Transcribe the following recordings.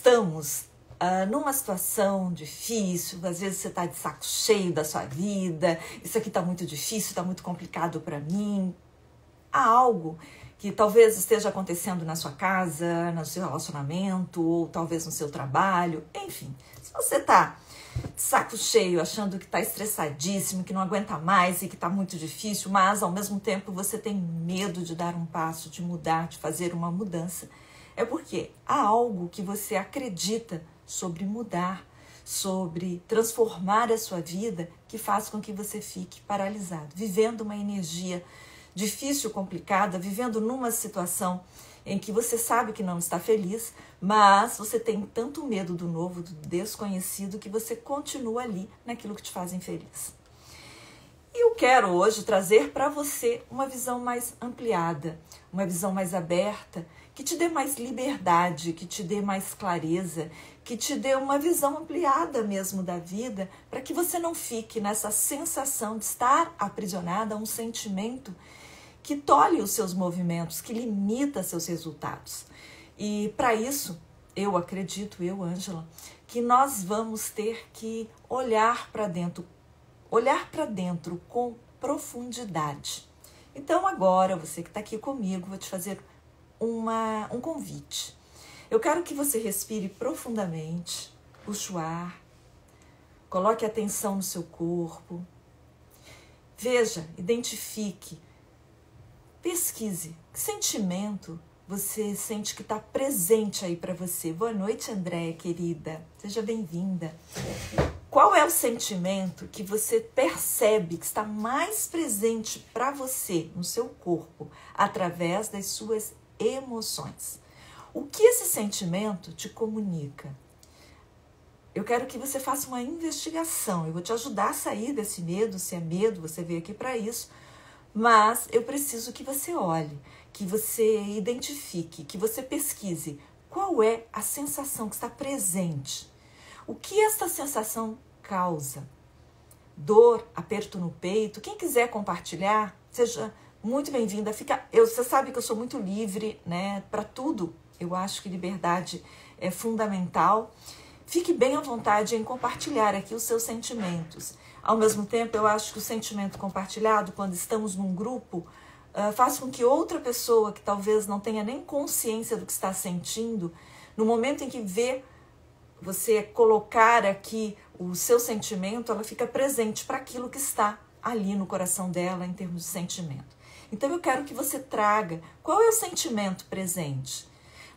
estamos numa situação difícil, às vezes você está de saco cheio da sua vida, isso aqui está muito difícil, está muito complicado para mim, há algo que talvez esteja acontecendo na sua casa, no seu relacionamento, ou talvez no seu trabalho, enfim. Se você está de saco cheio, achando que está estressadíssimo, que não aguenta mais e que está muito difícil, mas ao mesmo tempo você tem medo de dar um passo, de mudar, de fazer uma mudança, é porque há algo que você acredita sobre mudar, sobre transformar a sua vida, que faz com que você fique paralisado, vivendo uma energia difícil, complicada, vivendo numa situação em que você sabe que não está feliz, mas você tem tanto medo do novo, do desconhecido, que você continua ali naquilo que te faz infeliz. E eu quero hoje trazer para você uma visão mais ampliada, uma visão mais aberta, que te dê mais liberdade, que te dê mais clareza, que te dê uma visão ampliada mesmo da vida, para que você não fique nessa sensação de estar aprisionada a um sentimento que tolhe os seus movimentos, que limita seus resultados. E para isso, eu acredito, Ângela, que nós vamos ter que olhar para dentro com profundidade. Então agora, você que está aqui comigo, vou te fazer um convite. Eu quero que você respire profundamente, puxe o ar, coloque atenção no seu corpo, veja, identifique, pesquise que sentimento você sente que está presente aí para você. Boa noite, Andréia, querida. Seja bem-vinda. Qual é o sentimento que você percebe que está mais presente para você, no seu corpo, através das suas emoções? O que esse sentimento te comunica? Eu quero que você faça uma investigação. Eu vou te ajudar a sair desse medo, se é medo, você veio aqui para isso. Mas eu preciso que você olhe, que você identifique, que você pesquise qual é a sensação que está presente. O que esta sensação causa? Dor, aperto no peito? Quem quiser compartilhar, seja muito bem-vinda. Você sabe que eu sou muito livre, né? Para tudo, eu acho que liberdade é fundamental. Fique bem à vontade em compartilhar aqui os seus sentimentos. Ao mesmo tempo, eu acho que o sentimento compartilhado, quando estamos num grupo, faz com que outra pessoa que talvez não tenha nem consciência do que está sentindo, no momento em que vê você colocar aqui o seu sentimento, ela fica presente para aquilo que está ali no coração dela em termos de sentimento. Então eu quero que você traga qual é o sentimento presente.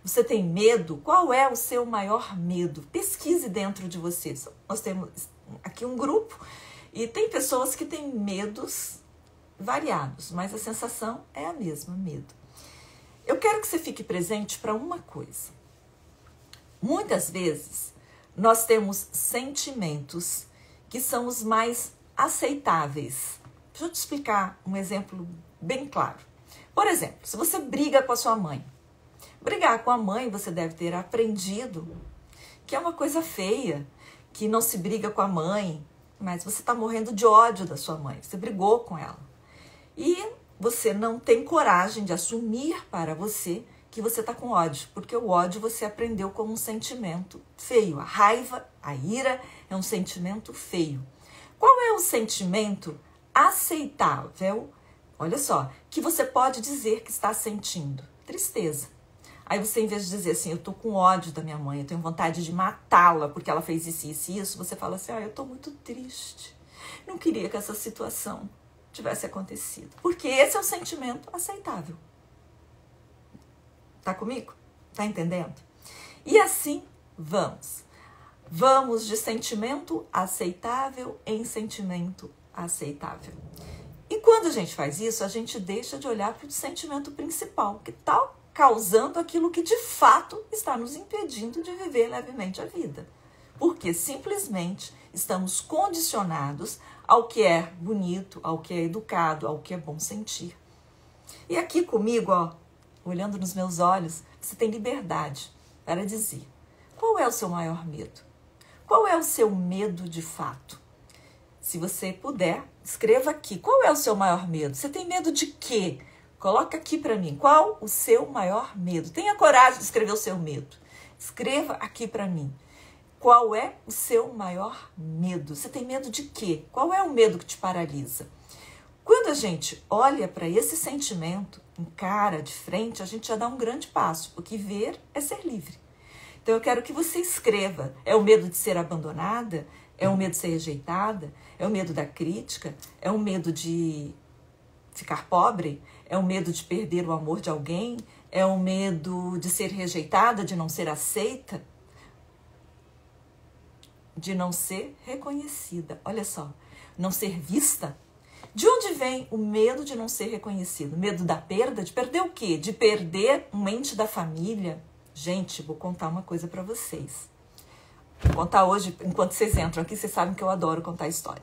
Você tem medo? Qual é o seu maior medo? Pesquise dentro de você. Nós temos aqui um grupo e tem pessoas que têm medos variados, mas a sensação é a mesma, medo. Eu quero que você fique presente para uma coisa. Muitas vezes nós temos sentimentos que são os mais aceitáveis. Deixa eu te explicar um exemplo bem claro. Por exemplo, se você briga com a sua mãe. Brigar com a mãe, você deve ter aprendido que é uma coisa feia, que não se briga com a mãe, mas você está morrendo de ódio da sua mãe, você brigou com ela. E você não tem coragem de assumir para você que você está com ódio, porque o ódio você aprendeu como um sentimento feio. A raiva, a ira é um sentimento feio. Qual é o sentimento aceitável, olha só, que você pode dizer que está sentindo? Tristeza. Aí você, em vez de dizer assim, eu tô com ódio da minha mãe, eu tenho vontade de matá-la porque ela fez isso e isso, você fala assim, eu tô muito triste. Não queria que essa situação tivesse acontecido. Porque esse é o sentimento aceitável. Tá comigo? Tá entendendo? E assim vamos. Vamos de sentimento aceitável em sentimento aceitável. E quando a gente faz isso, a gente deixa de olhar para o sentimento principal, que tal causando aquilo que de fato está nos impedindo de viver levemente a vida. Porque simplesmente estamos condicionados ao que é bonito, ao que é educado, ao que é bom sentir. E aqui comigo, olhando nos meus olhos, você tem liberdade para dizer qual é o seu maior medo? Qual é o seu medo de fato? Se você puder, escreva aqui. Qual é o seu maior medo? Você tem medo de quê? Coloca aqui para mim, qual o seu maior medo? Tenha coragem de escrever o seu medo. Escreva aqui para mim. Qual é o seu maior medo? Você tem medo de quê? Qual é o medo que te paralisa? Quando a gente olha para esse sentimento, encara de frente, a gente já dá um grande passo, porque ver é ser livre. Então eu quero que você escreva. É o medo de ser abandonada? É o medo de ser rejeitada? É o medo da crítica? É o medo de ficar pobre? É o medo de perder o amor de alguém? É o medo de ser rejeitada, de não ser aceita? De não ser reconhecida. Olha só, não ser vista. De onde vem o medo de não ser reconhecido? Medo da perda? De perder o quê? De perder um ente da família? Gente, vou contar uma coisa para vocês. Vou contar hoje, enquanto vocês entram aqui, vocês sabem que eu adoro contar história.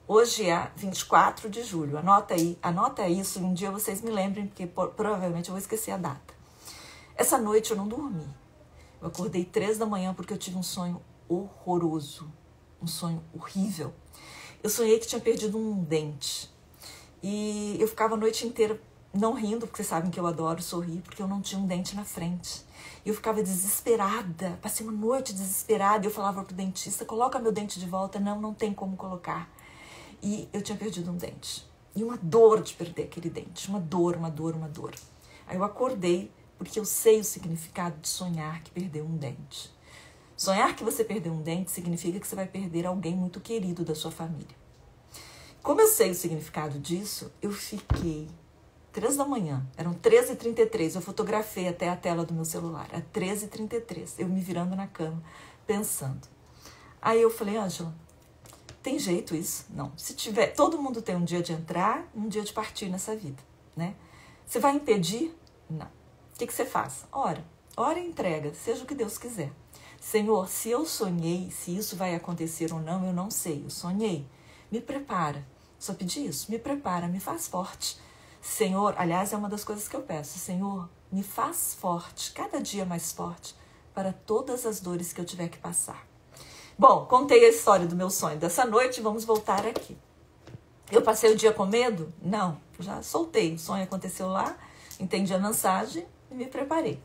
Hoje é 24 de julho, anota isso, um dia vocês me lembrem, porque provavelmente eu vou esquecer a data. Essa noite eu não dormi. Eu acordei 3 da manhã porque eu tive um sonho horroroso, um sonho horrível. Eu sonhei que tinha perdido um dente e eu ficava a noite inteira não rindo, porque vocês sabem que eu adoro sorrir, porque eu não tinha um dente na frente. Eu ficava desesperada, passei uma noite desesperada, eu falava pro dentista, coloca meu dente de volta. Não tem como colocar. E eu tinha perdido um dente. E uma dor de perder aquele dente, uma dor. Aí eu acordei, porque eu sei o significado de sonhar que perdeu um dente. Sonhar que você perdeu um dente significa que você vai perder alguém muito querido da sua família. Como eu sei o significado disso, eu fiquei 3 da manhã, eram 13h33, eu fotografei até a tela do meu celular, era 13h33, eu me virando na cama, pensando. Aí eu falei, Ângela, tem jeito isso? Não. Se tiver, todo mundo tem um dia de entrar e um dia de partir nessa vida, né? Você vai impedir? Não. O que você faz? Ora e entrega, seja o que Deus quiser. Senhor, se eu sonhei, se isso vai acontecer ou não, eu não sei. Eu sonhei. Me prepara. Só pedi isso. Me prepara, me faz forte. Senhor, aliás, é uma das coisas que eu peço. Senhor, me faz forte, cada dia mais forte, para todas as dores que eu tiver que passar. Bom, contei a história do meu sonho dessa noite, vamos voltar aqui. Eu passei o dia com medo? Não, já soltei. O sonho aconteceu lá, entendi a mensagem e me preparei.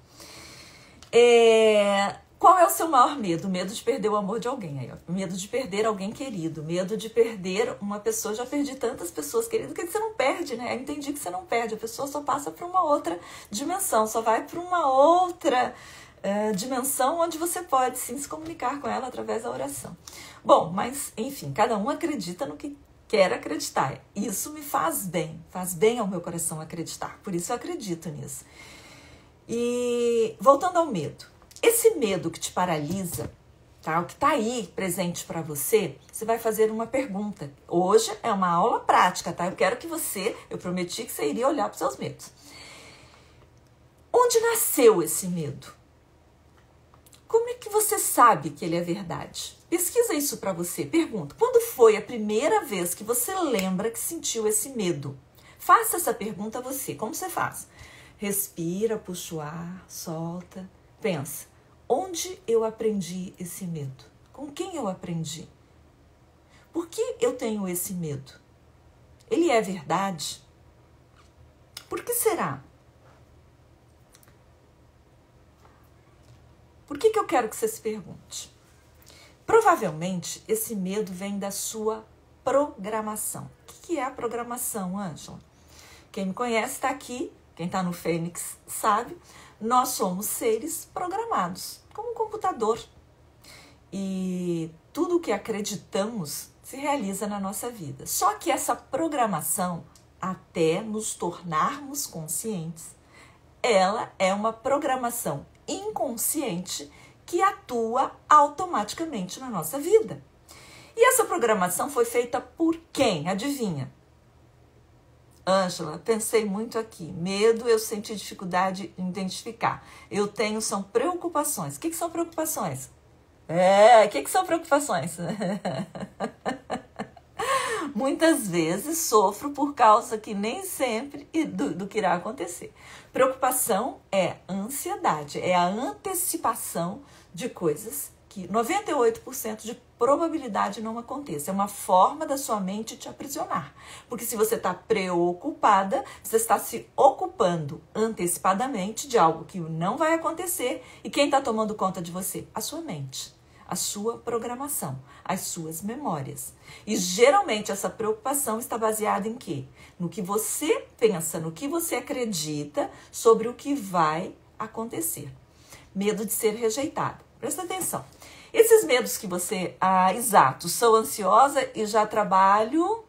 Qual é o seu maior medo? Medo de perder o amor de alguém. Aí, ó. Medo de perder alguém querido. Medo de perder uma pessoa. Já perdi tantas pessoas queridas que você não perde, né? Eu entendi que você não perde. A pessoa só passa para uma outra dimensão. Só vai para uma outra dimensão onde você pode sim se comunicar com ela através da oração. Bom, mas enfim, cada um acredita no que quer acreditar. Isso me faz bem ao meu coração acreditar. Por isso eu acredito nisso. E voltando ao medo. Esse medo que te paralisa, tá? O que está aí presente para você, você vai fazer uma pergunta. Hoje é uma aula prática, tá? Eu prometi que você iria olhar para os seus medos. Onde nasceu esse medo? Como é que você sabe que ele é verdade? Pesquisa isso para você. Pergunta, quando foi a primeira vez que você lembra que sentiu esse medo? Faça essa pergunta a você. Como você faz? Respira, puxa o ar, solta. Pensa, onde eu aprendi esse medo? Com quem eu aprendi? Por que eu tenho esse medo? Ele é verdade? Por que será? Por que eu quero que você se pergunte? Provavelmente, esse medo vem da sua programação. O que é a programação, Ângela? Quem me conhece está aqui, quem está no Fênix sabe, nós somos seres programados, como um computador. E tudo o que acreditamos se realiza na nossa vida. Só que essa programação, até nos tornarmos conscientes, ela é uma programação inconsciente que atua automaticamente na nossa vida. E essa programação foi feita por quem? Adivinha? Ângela, pensei muito aqui. Medo, eu senti dificuldade em identificar. São preocupações. O que são preocupações? O que são preocupações? Muitas vezes sofro por causa que nem sempre do que irá acontecer. Preocupação é ansiedade, é a antecipação de coisas que 98% de probabilidade não aconteça. É uma forma da sua mente te aprisionar. Porque se você está preocupada, você está se ocupando antecipadamente de algo que não vai acontecer. E quem está tomando conta de você? A sua mente, a sua programação, as suas memórias. E geralmente essa preocupação está baseada em quê? No que você pensa, no que você acredita sobre o que vai acontecer. Medo de ser rejeitado. Presta atenção. Esses medos que você... exato, sou ansiosa e já trabalho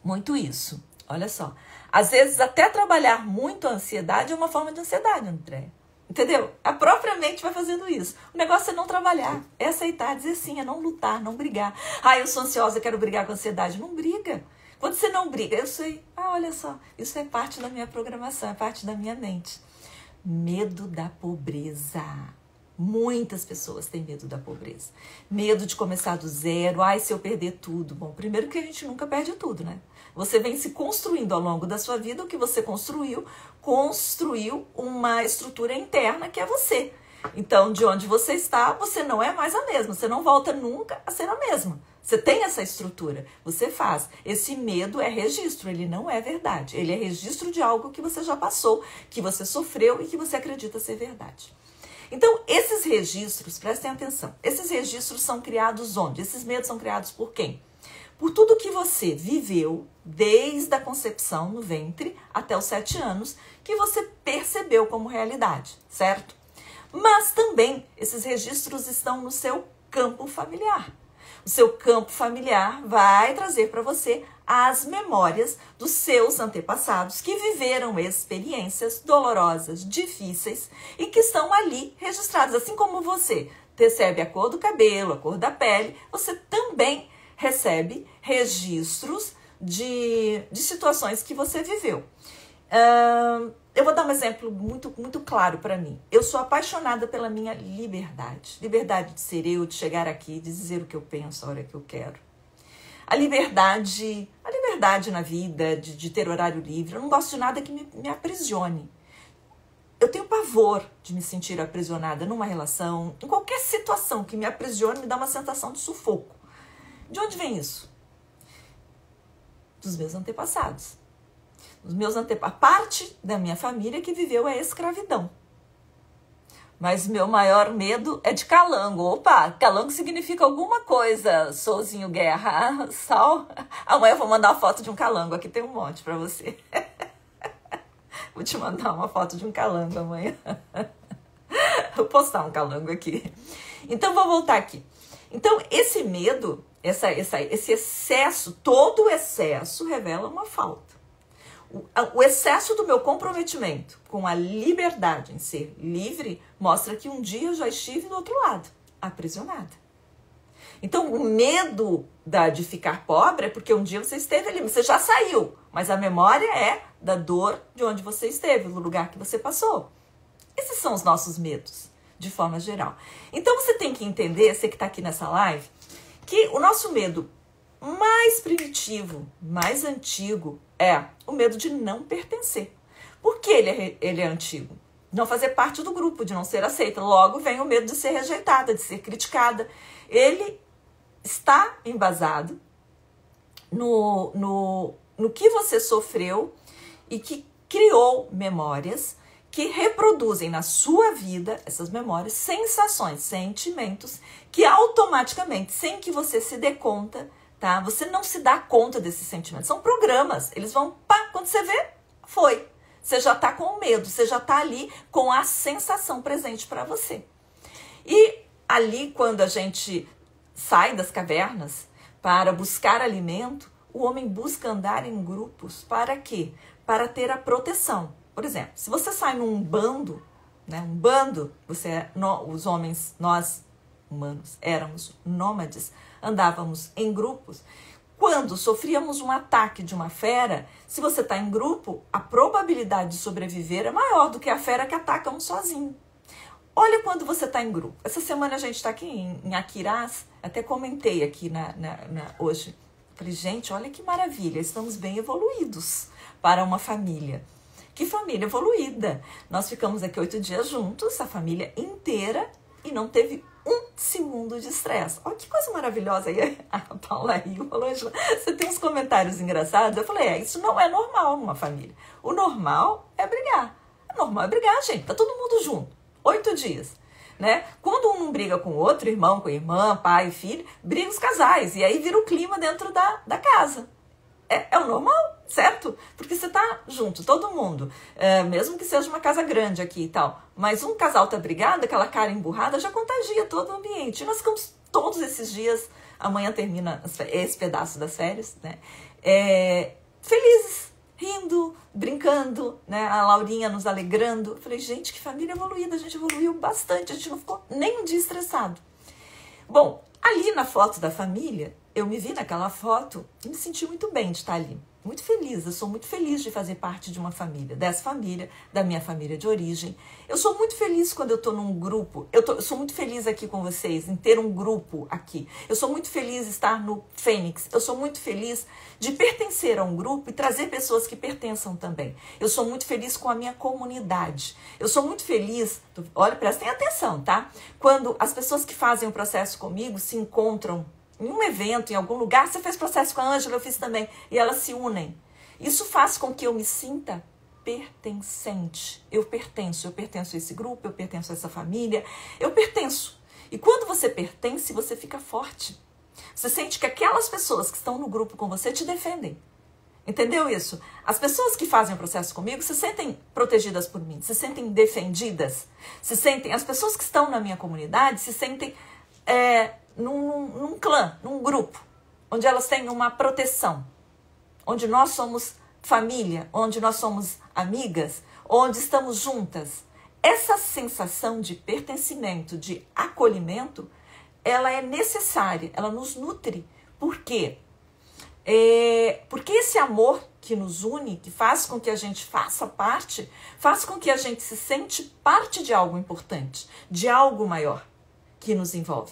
muito isso. Olha só. Às vezes até trabalhar muito a ansiedade é uma forma de ansiedade, André. Entendeu? A própria mente vai fazendo isso. O negócio é não trabalhar, é aceitar, dizer sim, é não lutar, não brigar. Eu sou ansiosa, quero brigar com a ansiedade. Não briga. Quando você não briga, eu sei, olha só, isso é parte da minha programação, é parte da minha mente. Medo da pobreza. Muitas pessoas têm medo da pobreza. Medo de começar do zero. Se eu perder tudo. Bom, primeiro que a gente nunca perde tudo, né? Você vem se construindo ao longo da sua vida. O que você construiu uma estrutura interna que é você. Então, de onde você está, você não é mais a mesma. Você não volta nunca a ser a mesma. Você tem essa estrutura, você faz. Esse medo é registro, ele não é verdade. Ele é registro de algo que você já passou, que você sofreu e que você acredita ser verdade. Então, esses registros, prestem atenção, esses registros são criados onde? Esses medos são criados por quem? Por tudo que você viveu desde a concepção no ventre até os 7 anos, que você percebeu como realidade, certo? Mas também esses registros estão no seu campo familiar. O seu campo familiar vai trazer para você as memórias dos seus antepassados que viveram experiências dolorosas, difíceis e que estão ali registradas. Assim como você recebe a cor do cabelo, a cor da pele, você também recebe registros de situações que você viveu. Eu vou dar um exemplo muito claro para mim. Eu sou apaixonada pela minha liberdade. Liberdade de ser eu, de chegar aqui, de dizer o que eu penso a hora que eu quero. A liberdade na vida, de ter horário livre. Eu não gosto de nada que me aprisione. Eu tenho pavor de me sentir aprisionada numa relação, em qualquer situação que me aprisione, me dá uma sensação de sufoco. De onde vem isso? Dos meus antepassados. A parte da minha família que viveu a escravidão. Mas meu maior medo é de calango. Opa, calango significa alguma coisa, Souzinho Guerra. Sal. Amanhã eu vou mandar uma foto de um calango. Aqui tem um monte pra você. Vou te mandar uma foto de um calango amanhã. Vou postar um calango aqui. Então, vou voltar aqui. Então, esse medo, esse excesso, todo o excesso revela uma falta. O excesso do meu comprometimento com a liberdade em ser livre mostra que um dia eu já estive do outro lado, aprisionada. Então, o medo de ficar pobre é porque um dia você esteve ali, você já saiu, mas a memória é da dor de onde você esteve, do lugar que você passou. Esses são os nossos medos, de forma geral. Então, você tem que entender, você que está aqui nessa live, que o nosso medo mais primitivo, mais antigo, é o medo de não pertencer. Por que ele é antigo? Não fazer parte do grupo, de não ser aceita. Logo vem o medo de ser rejeitada, de ser criticada. Ele está embasado no que você sofreu e que criou memórias que reproduzem na sua vida, essas memórias, sensações, sentimentos, que automaticamente, sem que você se dê conta, tá? Você não se dá conta desses sentimentos. São programas. Eles vão, quando você vê, foi. Você já tá com medo, você já tá ali com a sensação presente para você. E ali, quando a gente sai das cavernas para buscar alimento, o homem busca andar em grupos. Para quê? Para ter a proteção. Por exemplo, se você sai num bando, né? Um bando, os homens, nós humanos, éramos nômades, andávamos em grupos. Quando sofríamos um ataque de uma fera, se você está em grupo, a probabilidade de sobreviver é maior do que a fera que ataca um sozinho. Olha quando você está em grupo. Essa semana a gente está aqui em Aquirás, até comentei aqui hoje. Falei, gente, olha que maravilha, estamos bem evoluídos para uma família. Que família evoluída. Nós ficamos aqui 8 dias juntos, a família inteira, e não teve um segundo de estresse. Olha que coisa maravilhosa. Aí a Paula riu, falou, Angela, você tem uns comentários engraçados? Eu falei, isso não é normal numa família. O normal é brigar. O normal é brigar, gente. Tá todo mundo junto. 8 dias. Né? Quando um não briga com o outro, irmão com irmã, pai e filho, brigam os casais. E aí vira o clima dentro da casa. É o normal, certo? Porque você tá junto, todo mundo. Mesmo que seja uma casa grande aqui e tal. Mas um casal tá brigado, aquela cara emburrada, já contagia todo o ambiente. E nós ficamos todos esses dias, amanhã termina esse pedaço das férias, né? Felizes, rindo, brincando, né? A Laurinha nos alegrando. Eu falei, gente, que família evoluída, a gente evoluiu bastante, a gente não ficou nem um dia estressado. Bom, ali na foto da família, eu me vi naquela foto e me senti muito bem de estar ali. Muito feliz, eu sou muito feliz de fazer parte de uma família, dessa família, da minha família de origem. Eu sou muito feliz quando eu estou num grupo, eu sou muito feliz aqui com vocês, em ter um grupo aqui. Eu sou muito feliz de estar no Fênix, eu sou muito feliz de pertencer a um grupo e trazer pessoas que pertençam também. Eu sou muito feliz com a minha comunidade. Eu sou muito feliz, olha, prestem atenção, tá? Quando as pessoas que fazem o processo comigo se encontram em um evento, em algum lugar, você fez processo com a Ângela, eu fiz também, e elas se unem. Isso faz com que eu me sinta pertencente. Eu pertenço a esse grupo, eu pertenço a essa família, eu pertenço. E quando você pertence, você fica forte. Você sente que aquelas pessoas que estão no grupo com você te defendem. Entendeu isso? As pessoas que fazem o processo comigo se sentem protegidas por mim, se sentem defendidas, as pessoas que estão na minha comunidade se sentem num clã, num grupo, onde elas têm uma proteção, onde nós somos família, onde nós somos amigas, onde estamos juntas. Essa sensação de pertencimento, de acolhimento, ela é necessária, ela nos nutre. Por quê? Porque esse amor que nos une, que faz com que a gente faça parte, faz com que a gente se sente parte de algo importante, de algo maior que nos envolve.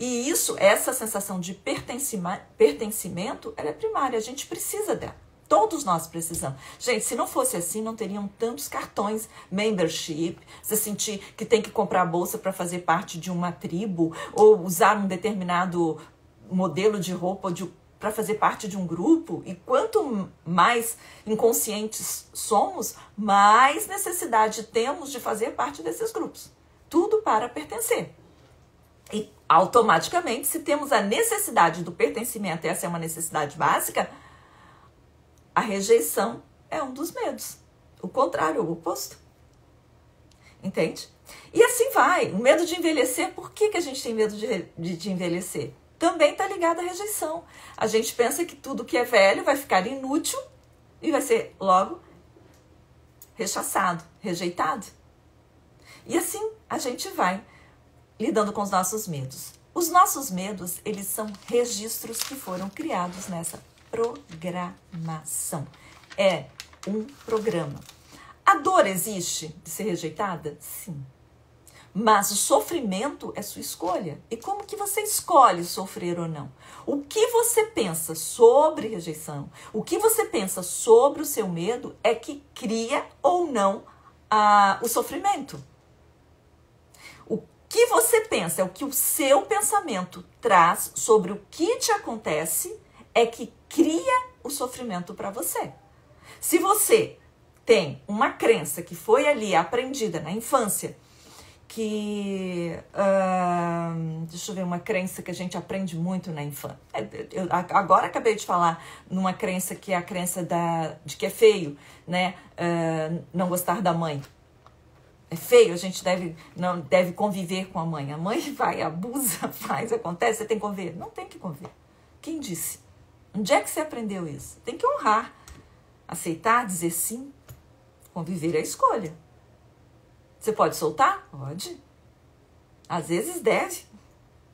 E essa sensação de pertencimento, ela é primária, a gente precisa dela. Todos nós precisamos. Gente, se não fosse assim, não teriam tantos cartões, membership, você sentir que tem que comprar a bolsa para fazer parte de uma tribo, ou usar um determinado modelo de roupa para fazer parte de um grupo. E quanto mais inconscientes somos, mais necessidade temos de fazer parte desses grupos. Tudo para pertencer. E automaticamente, se temos a necessidade do pertencimento, essa é uma necessidade básica, a rejeição é um dos medos. O contrário, o oposto. Entende? E assim vai. O medo de envelhecer, por que a gente tem medo de envelhecer? Também está ligado à rejeição. A gente pensa que tudo que é velho vai ficar inútil e vai ser logo rechaçado, rejeitado. E assim a gente vai lidando com os nossos medos. Os nossos medos, eles são registros que foram criados nessa programação. É um programa. A dor existe de ser rejeitada? Sim. Mas o sofrimento é sua escolha. E como que você escolhe sofrer ou não? O que você pensa sobre rejeição, o que você pensa sobre o seu medo é que cria ou não o sofrimento. O que você pensa, é o que o seu pensamento traz sobre o que te acontece é que cria o sofrimento para você. Se você tem uma crença que foi ali aprendida na infância, deixa eu ver, uma crença que a gente aprende muito na infância. Eu agora acabei de falar numa crença que é a crença de que é feio, né? Não gostar da mãe. É feio, a gente não deve conviver com a mãe. A mãe vai, abusa, faz, acontece, você tem que conviver. Não tem que conviver. Quem disse? Onde é que você aprendeu isso? Tem que honrar, aceitar, dizer sim. Conviver é a escolha. Você pode soltar? Pode. Às vezes deve.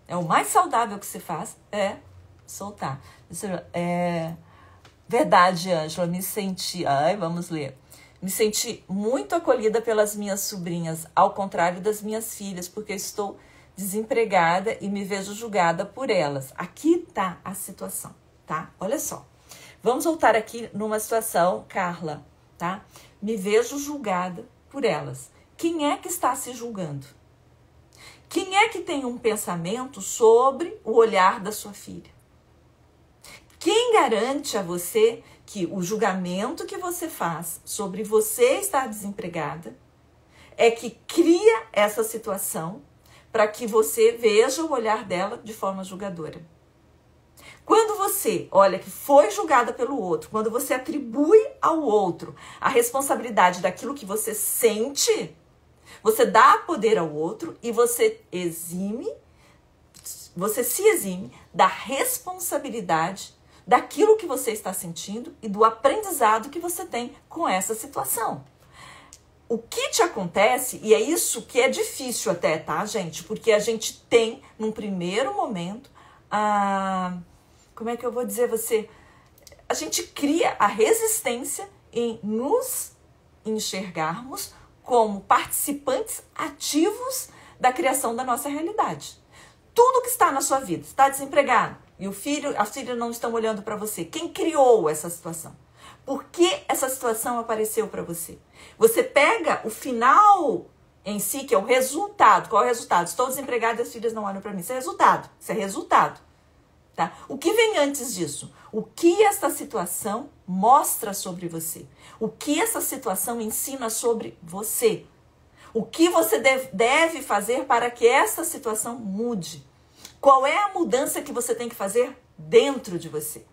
É o mais saudável que você faz, é soltar. Verdade, Ângela, me senti... vamos ler. Me senti muito acolhida pelas minhas sobrinhas, ao contrário das minhas filhas, porque estou desempregada e me vejo julgada por elas. Aqui tá a situação, tá? Olha só. Vamos voltar aqui numa situação, Carla, tá? Me vejo julgada por elas. Quem é que está se julgando? Quem é que tem um pensamento sobre o olhar da sua filha? Quem garante a você que o julgamento que você faz sobre você estar desempregada é que cria essa situação para que você veja o olhar dela de forma julgadora? Quando você olha que foi julgada pelo outro, quando você atribui ao outro a responsabilidade daquilo que você sente, você dá poder ao outro e você se exime da responsabilidade daquilo que você está sentindo e do aprendizado que você tem com essa situação. O que te acontece, e é isso que é difícil até, tá, gente? Porque a gente tem, num primeiro momento, como é que eu vou dizer você? A gente cria a resistência em nos enxergarmos como participantes ativos da criação da nossa realidade. Tudo que está na sua vida, está desempregado e a filha não estão olhando para você. Quem criou essa situação? Por que essa situação apareceu para você? Você pega o final em si, que é o resultado. Qual é o resultado? Estou desempregada e as filhas não olham para mim. Isso é resultado. Isso é resultado. Tá? O que vem antes disso? O que essa situação mostra sobre você? O que essa situação ensina sobre você? O que você deve fazer para que essa situação mude? Qual é a mudança que você tem que fazer dentro de você?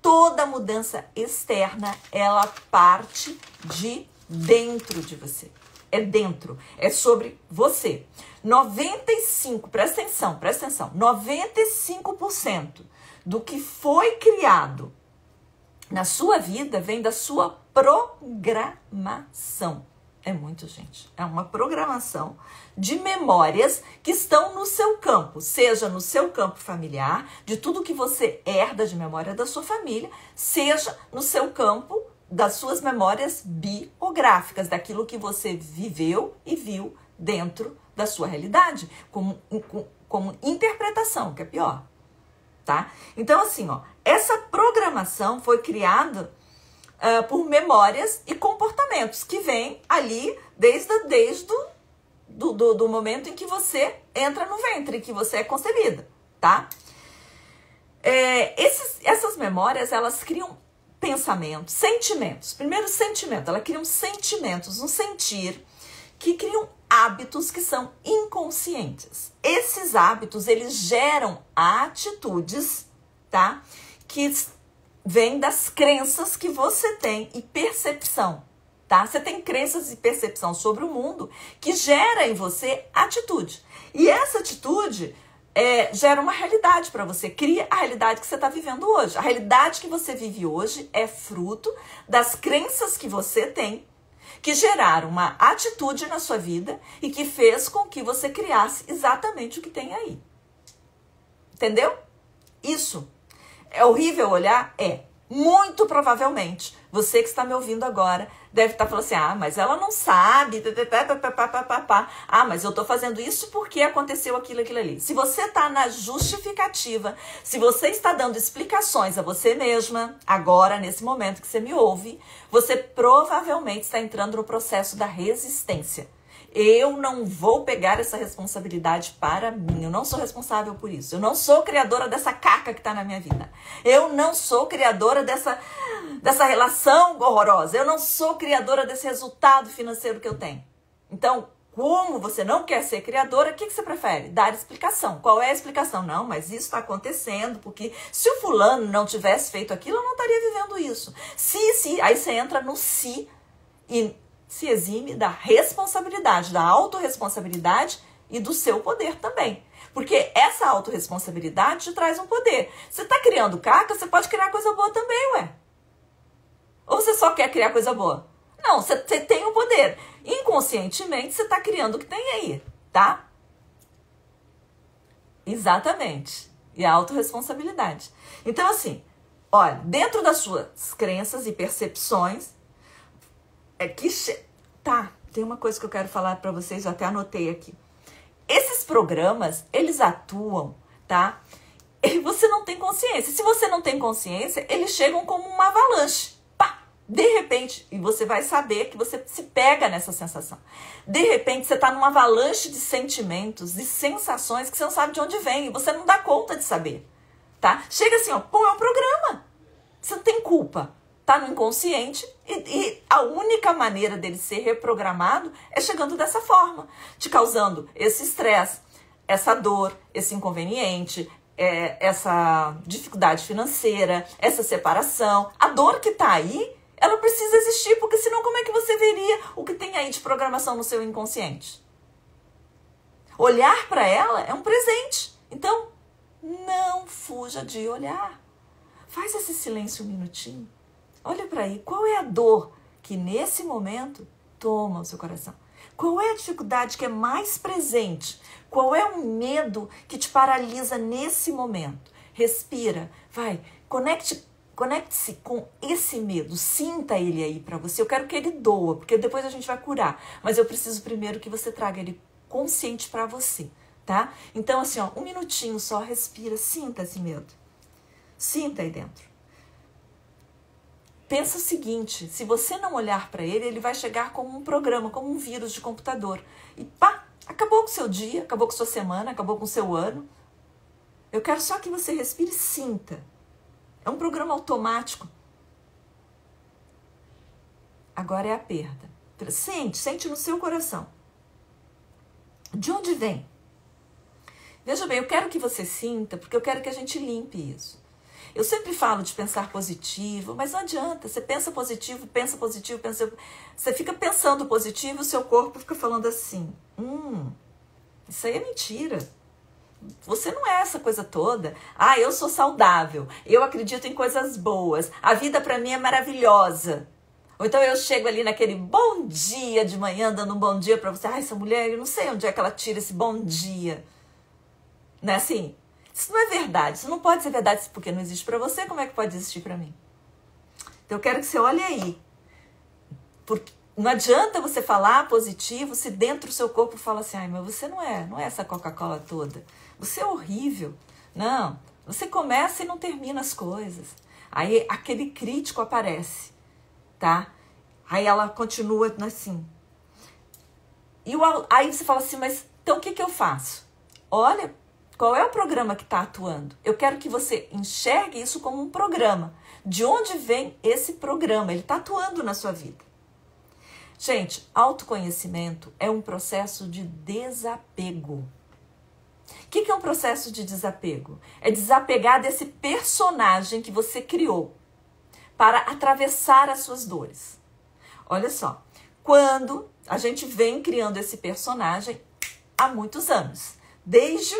Toda mudança externa, ela parte de dentro de você. É dentro, é sobre você. 95%, presta atenção, 95% do que foi criado na sua vida vem da sua programação. É muito, gente. É uma programação de memórias que estão no seu campo, seja no seu campo familiar, de tudo que você herda de memória da sua família, seja no seu campo das suas memórias biográficas, daquilo que você viveu e viu dentro da sua realidade, como interpretação, que é pior, tá? Então, assim, ó, essa programação foi criada por memórias e comportamentos que vêm ali desde o momento em que você entra no ventre, que você é concebida, tá? Essas memórias, elas criam pensamentos, sentimentos. Primeiro, sentimento. Ela cria sentimentos, um sentir, que criam hábitos que são inconscientes. Esses hábitos, eles geram atitudes, tá? Que vêm das crenças que você tem e percepção, tá? Você tem crenças e percepção sobre o mundo que gera em você atitude. E essa atitude gera uma realidade para você, cria a realidade que você está vivendo hoje. A realidade que você vive hoje é fruto das crenças que você tem, que geraram uma atitude na sua vida e que fez com que você criasse exatamente o que tem aí. Entendeu? Isso é horrível olhar? É. Muito provavelmente, você que está me ouvindo agora deve estar falando assim, mas ela não sabe, mas eu estou fazendo isso porque aconteceu aquilo ali. Se você está na justificativa, se você está dando explicações a você mesma, agora, nesse momento que você me ouve, você provavelmente está entrando no processo da resistência. Eu não vou pegar essa responsabilidade para mim. Eu não sou responsável por isso. Eu não sou criadora dessa caca que está na minha vida. Eu não sou criadora dessa relação horrorosa. Eu não sou criadora desse resultado financeiro que eu tenho. Então, como você não quer ser criadora, o que você prefere? Dar explicação. Qual é a explicação? Não, mas isso está acontecendo porque se o fulano não tivesse feito aquilo, eu não estaria vivendo isso. Aí você entra no si e se exime da responsabilidade, da autorresponsabilidade e do seu poder também. Porque essa autorresponsabilidade te traz um poder. Você está criando caca, você pode criar coisa boa também, ué. Ou você só quer criar coisa boa? Não, você tem um poder. Inconscientemente, você está criando o que tem aí, tá? Exatamente. E a autorresponsabilidade. Então, assim, olha, dentro das suas crenças e percepções, tem uma coisa que eu quero falar para vocês, eu até anotei aqui. Esses programas, eles atuam, tá? E você não tem consciência. Se você não tem consciência, eles chegam como uma avalanche. Pá! De repente, e você vai saber que você se pega nessa sensação. De repente, você está numa avalanche de sentimentos, de sensações que você não sabe de onde vem. E você não dá conta de saber, tá? Chega assim, ó, pô, é um programa. Você não tem culpa. Tá no inconsciente e a única maneira dele ser reprogramado é chegando dessa forma. Te causando esse estresse, essa dor, esse inconveniente, essa dificuldade financeira, essa separação. A dor que tá aí, ela precisa existir, porque senão como é que você veria o que tem aí de programação no seu inconsciente? Olhar para ela é um presente. Então, não fuja de olhar. Faz esse silêncio um minutinho. Olha para aí, qual é a dor que nesse momento toma o seu coração? Qual é a dificuldade que é mais presente? Qual é o medo que te paralisa nesse momento? Respira, vai, conecte-se com esse medo, sinta ele aí para você. Eu quero que ele doa, porque depois a gente vai curar. Mas eu preciso primeiro que você traga ele consciente para você, tá? Então assim, ó, um minutinho só, respira, sinta esse medo. Sinta aí dentro. Pensa o seguinte, se você não olhar para ele, ele vai chegar como um programa, como um vírus de computador. E pá, acabou com o seu dia, acabou com a sua semana, acabou com o seu ano. Eu quero só que você respire e sinta. É um programa automático. Agora é a perda. Sente no seu coração. De onde vem? Veja bem, eu quero que você sinta, porque eu quero que a gente limpe isso. Eu sempre falo de pensar positivo, mas não adianta. Você pensa positivo, você fica pensando positivo, o seu corpo fica falando assim, isso aí é mentira. Você não é essa coisa toda. Ah, eu sou saudável, eu acredito em coisas boas, a vida pra mim é maravilhosa. Ou então eu chego ali naquele bom dia de manhã, dando um bom dia pra você. Ah, essa mulher, eu não sei onde é que ela tira esse bom dia. Não é assim? Isso não é verdade, isso não pode ser verdade, porque não existe para você, como é que pode existir para mim? Então eu quero que você olhe aí. Porque não adianta você falar positivo se dentro do seu corpo fala assim, ai, mas você não é essa Coca-Cola toda. Você é horrível. Não, você começa e não termina as coisas. Aí aquele crítico aparece, tá? Aí ela continua assim. Aí você fala assim, mas então o que eu faço? Olha, qual é o programa que está atuando? Eu quero que você enxergue isso como um programa. De onde vem esse programa? Ele está atuando na sua vida. Gente, autoconhecimento é um processo de desapego. O que é um processo de desapego? É desapegar desse personagem que você criou para atravessar as suas dores. Olha só, quando a gente vem criando esse personagem há muitos anos, desde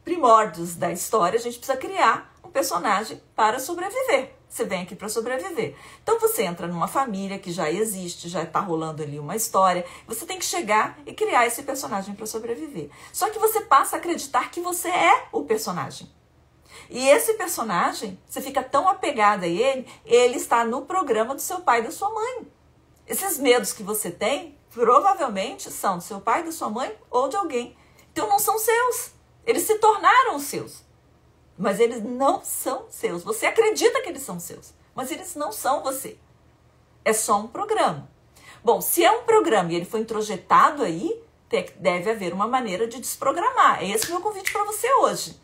primórdios da história, a gente precisa criar um personagem para sobreviver. Você vem aqui para sobreviver. Então você entra numa família que já existe, já está rolando ali uma história. Você tem que chegar e criar esse personagem para sobreviver. Só que você passa a acreditar que você é o personagem. E esse personagem, você fica tão apegada a ele está no programa do seu pai e da sua mãe. Esses medos que você tem, provavelmente são do seu pai, da sua mãe ou de alguém. Então não são seus. Eles se tornaram seus, mas eles não são seus. Você acredita que eles são seus, mas eles não são você. É só um programa. Bom, se é um programa e ele foi introjetado aí, deve haver uma maneira de desprogramar. Esse é o meu convite para você hoje.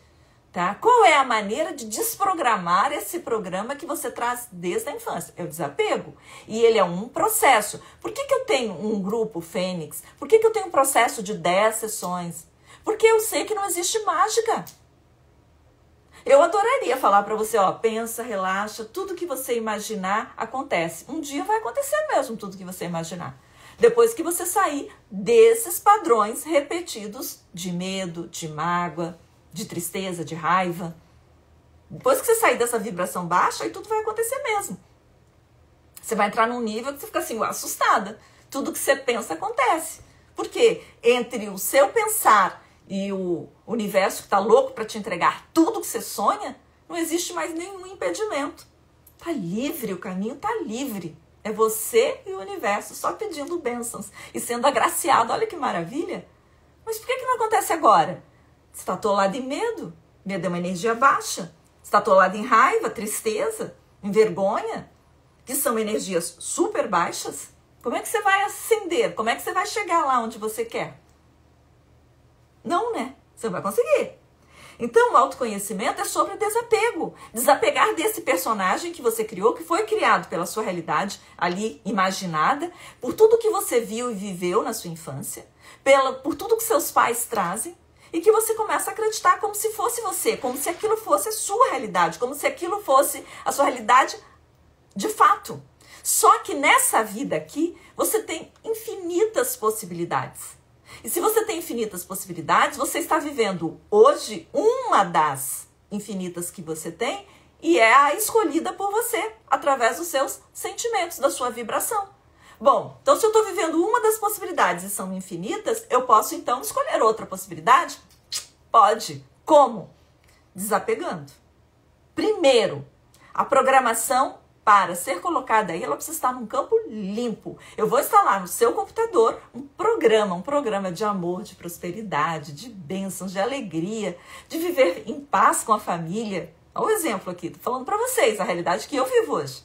Tá? Qual é a maneira de desprogramar esse programa que você traz desde a infância? É o desapego. E ele é um processo. Por que eu tenho um grupo Fênix? Por que eu tenho um processo de 10 sessões? Porque eu sei que não existe mágica. Eu adoraria falar para você, ó, pensa, relaxa, tudo que você imaginar acontece. Um dia vai acontecer mesmo tudo que você imaginar. Depois que você sair desses padrões repetidos de medo, de mágoa, de tristeza, de raiva. Depois que você sair dessa vibração baixa, aí tudo vai acontecer mesmo. Você vai entrar num nível que você fica assim, assustada. Tudo que você pensa acontece. Por quê? Entre o seu pensar e o universo que está louco para te entregar tudo que você sonha, não existe mais nenhum impedimento. Tá livre, o caminho tá livre. É você e o universo só pedindo bênçãos e sendo agraciado. Olha que maravilha. Mas por que não acontece agora? Você está atolado em medo. Medo é uma energia baixa. Você está atolado em raiva, tristeza, em vergonha. que são energias super baixas, como é que você vai ascender? Como é que você vai chegar lá onde você quer? Não, né? Você não vai conseguir. Então, o autoconhecimento é sobre desapego. Desapegar desse personagem que você criou, que foi criado pela sua realidade ali imaginada, por tudo que você viu e viveu na sua infância, por tudo que seus pais trazem, e que você começa a acreditar como se fosse você, como se aquilo fosse a sua realidade, como se aquilo fosse a sua realidade de fato. Só que nessa vida aqui, você tem infinitas possibilidades. E se você tem infinitas possibilidades, você está vivendo hoje uma das infinitas que você tem e é a escolhida por você, através dos seus sentimentos, da sua vibração. Bom, então se eu estou vivendo uma das possibilidades e são infinitas, eu posso então escolher outra possibilidade? Pode. Como? Desapegando. Primeiro, a programação para ser colocada aí, ela precisa estar num campo limpo. Eu vou instalar no seu computador um programa de amor, de prosperidade, de bênçãos, de alegria, de viver em paz com a família. Olha o exemplo aqui, tô falando para vocês, a realidade que eu vivo hoje.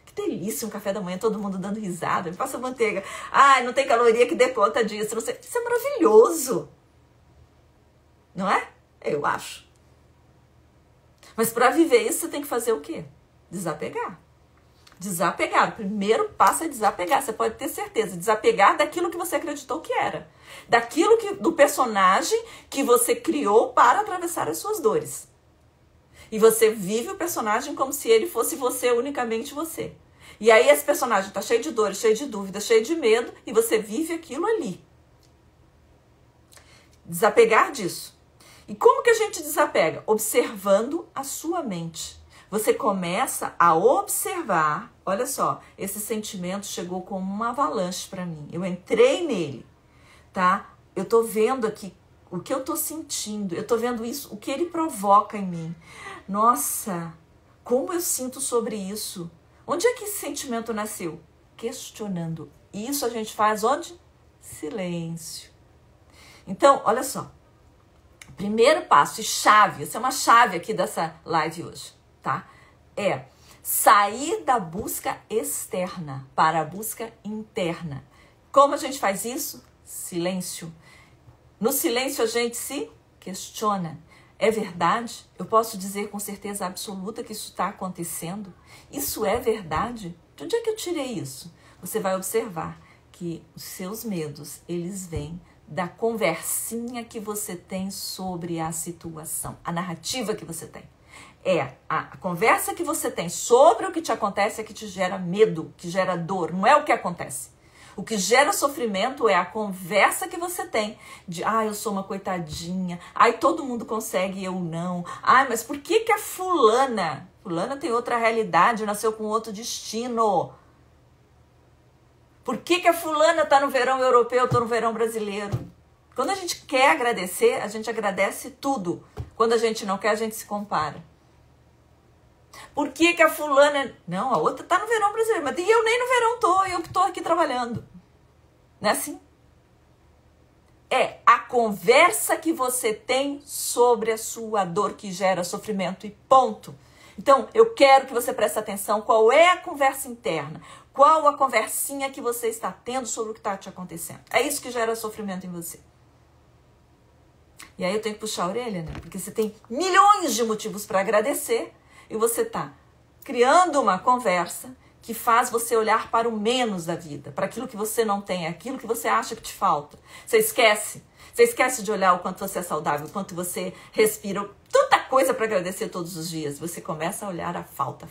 Que delícia, um café da manhã, todo mundo dando risada, me passa manteiga. Ai, não tem caloria que dê conta disso, não sei. Isso é maravilhoso. Não é? Eu acho. Mas para viver isso, você tem que fazer o quê? Desapegar. Desapegar. O primeiro passo é desapegar. Você pode ter certeza. Desapegar daquilo que você acreditou que era. Do personagem que você criou para atravessar as suas dores. E você vive o personagem como se ele fosse você, unicamente você. E aí esse personagem está cheio de dores, cheio de dúvidas, cheio de medo. E você vive aquilo ali. Desapegar disso. E como que a gente desapega? Observando a sua mente. Você começa a observar, olha só, esse sentimento chegou como uma avalanche para mim. Eu entrei nele, tá? Eu tô vendo aqui o que eu tô sentindo, eu tô vendo isso, o que ele provoca em mim. Nossa, como eu sinto sobre isso? Onde é que esse sentimento nasceu? Questionando. E isso a gente faz onde? Silêncio. Então, olha só. Primeiro passo e chave, essa é uma chave aqui dessa live hoje. Tá? É sair da busca externa para a busca interna. Como a gente faz isso? Silêncio. No silêncio a gente se questiona. É verdade? Eu posso dizer com certeza absoluta que isso está acontecendo? Isso é verdade? De onde é que eu tirei isso? Você vai observar que os seus medos, eles vêm da conversinha que você tem sobre a situação, a narrativa que você tem. É a conversa que você tem sobre o que te acontece é que te gera medo, que gera dor, não é o que acontece. O que gera sofrimento é a conversa que você tem de, eu sou uma coitadinha, todo mundo consegue e eu não. Mas por que a fulana tem outra realidade, nasceu com outro destino? Por que a fulana tá no verão europeu, eu tô no verão brasileiro? Quando a gente quer agradecer, a gente agradece tudo. Quando a gente não quer, a gente se compara. Por que a fulana... Não, a outra tá no verão brasileiro, mas eu nem no verão tô, eu que tô aqui trabalhando. Não é assim? É a conversa que você tem sobre a sua dor que gera sofrimento e ponto. Então, eu quero que você preste atenção qual é a conversa interna, qual a conversinha que você está tendo sobre o que está te acontecendo. É isso que gera sofrimento em você. E aí eu tenho que puxar a orelha, né? Porque você tem milhões de motivos para agradecer e você está criando uma conversa que faz você olhar para o menos da vida, para aquilo que você não tem, aquilo que você acha que te falta. Você esquece de olhar o quanto você é saudável, o quanto você respira, tanta coisa para agradecer todos os dias. Você começa a olhar a falta.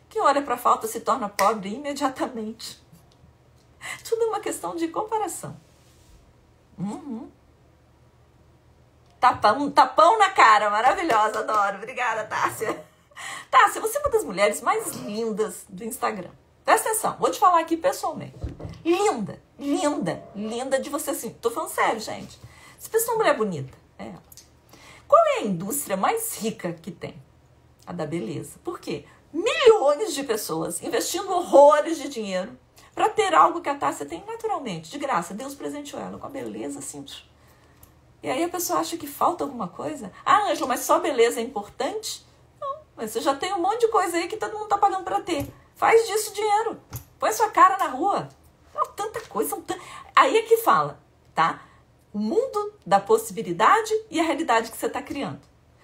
Quem olha para a falta se torna pobre imediatamente. Tudo é uma questão de comparação. Tapão na cara, maravilhosa, adoro. Obrigada, Tássia. Tássia, você é uma das mulheres mais lindas do Instagram. Presta atenção, vou te falar aqui pessoalmente. Linda de você assim. Tô falando sério, gente. Você pensa numa mulher bonita? É ela. Qual é a indústria mais rica que tem? A da beleza. Por quê? Milhões de pessoas investindo horrores de dinheiro para ter algo que a Tássia tem naturalmente, de graça. Deus presenteou ela com a beleza assim. E aí a pessoa acha que falta alguma coisa. Ângela, mas só beleza é importante? Não, mas você já tem um monte de coisa aí que todo mundo tá pagando para ter. Faz disso dinheiro. Põe sua cara na rua. Tanta coisa. Aí é que fala, tá? O mundo da possibilidade e a realidade que você está criando.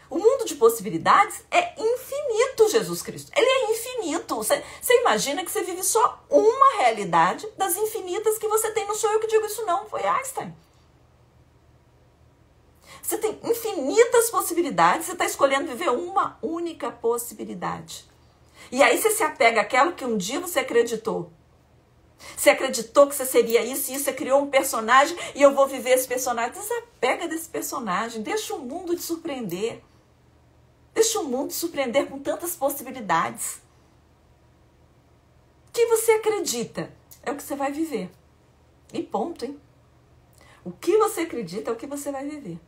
O mundo de possibilidades é infinito, Jesus Cristo. Ele é infinito. Você imagina que você vive só uma realidade das infinitas que você tem. Não sou eu que digo isso não, foi Einstein. Você tem infinitas possibilidades, você está escolhendo viver uma única possibilidade. E aí você se apega àquilo que um dia você acreditou. Você acreditou que você seria isso e isso, você criou um personagem e eu vou viver esse personagem. Desapega desse personagem, deixa o mundo te surpreender. Deixa o mundo te surpreender com tantas possibilidades. O que você acredita é o que você vai viver. E ponto, hein? O que você acredita é o que você vai viver.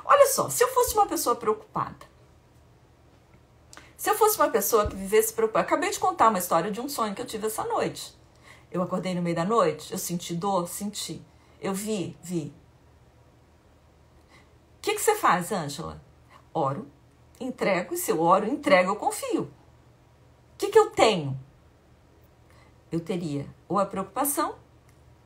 Olha só, se eu fosse uma pessoa preocupada, se eu fosse uma pessoa que vivesse preocupada, acabei de contar uma história de um sonho que eu tive essa noite. Eu acordei no meio da noite, eu senti dor, senti. Eu vi. O que você faz, Ângela? Oro, entrego, e se eu oro, entrego, eu confio. O que eu tenho? Eu teria ou a preocupação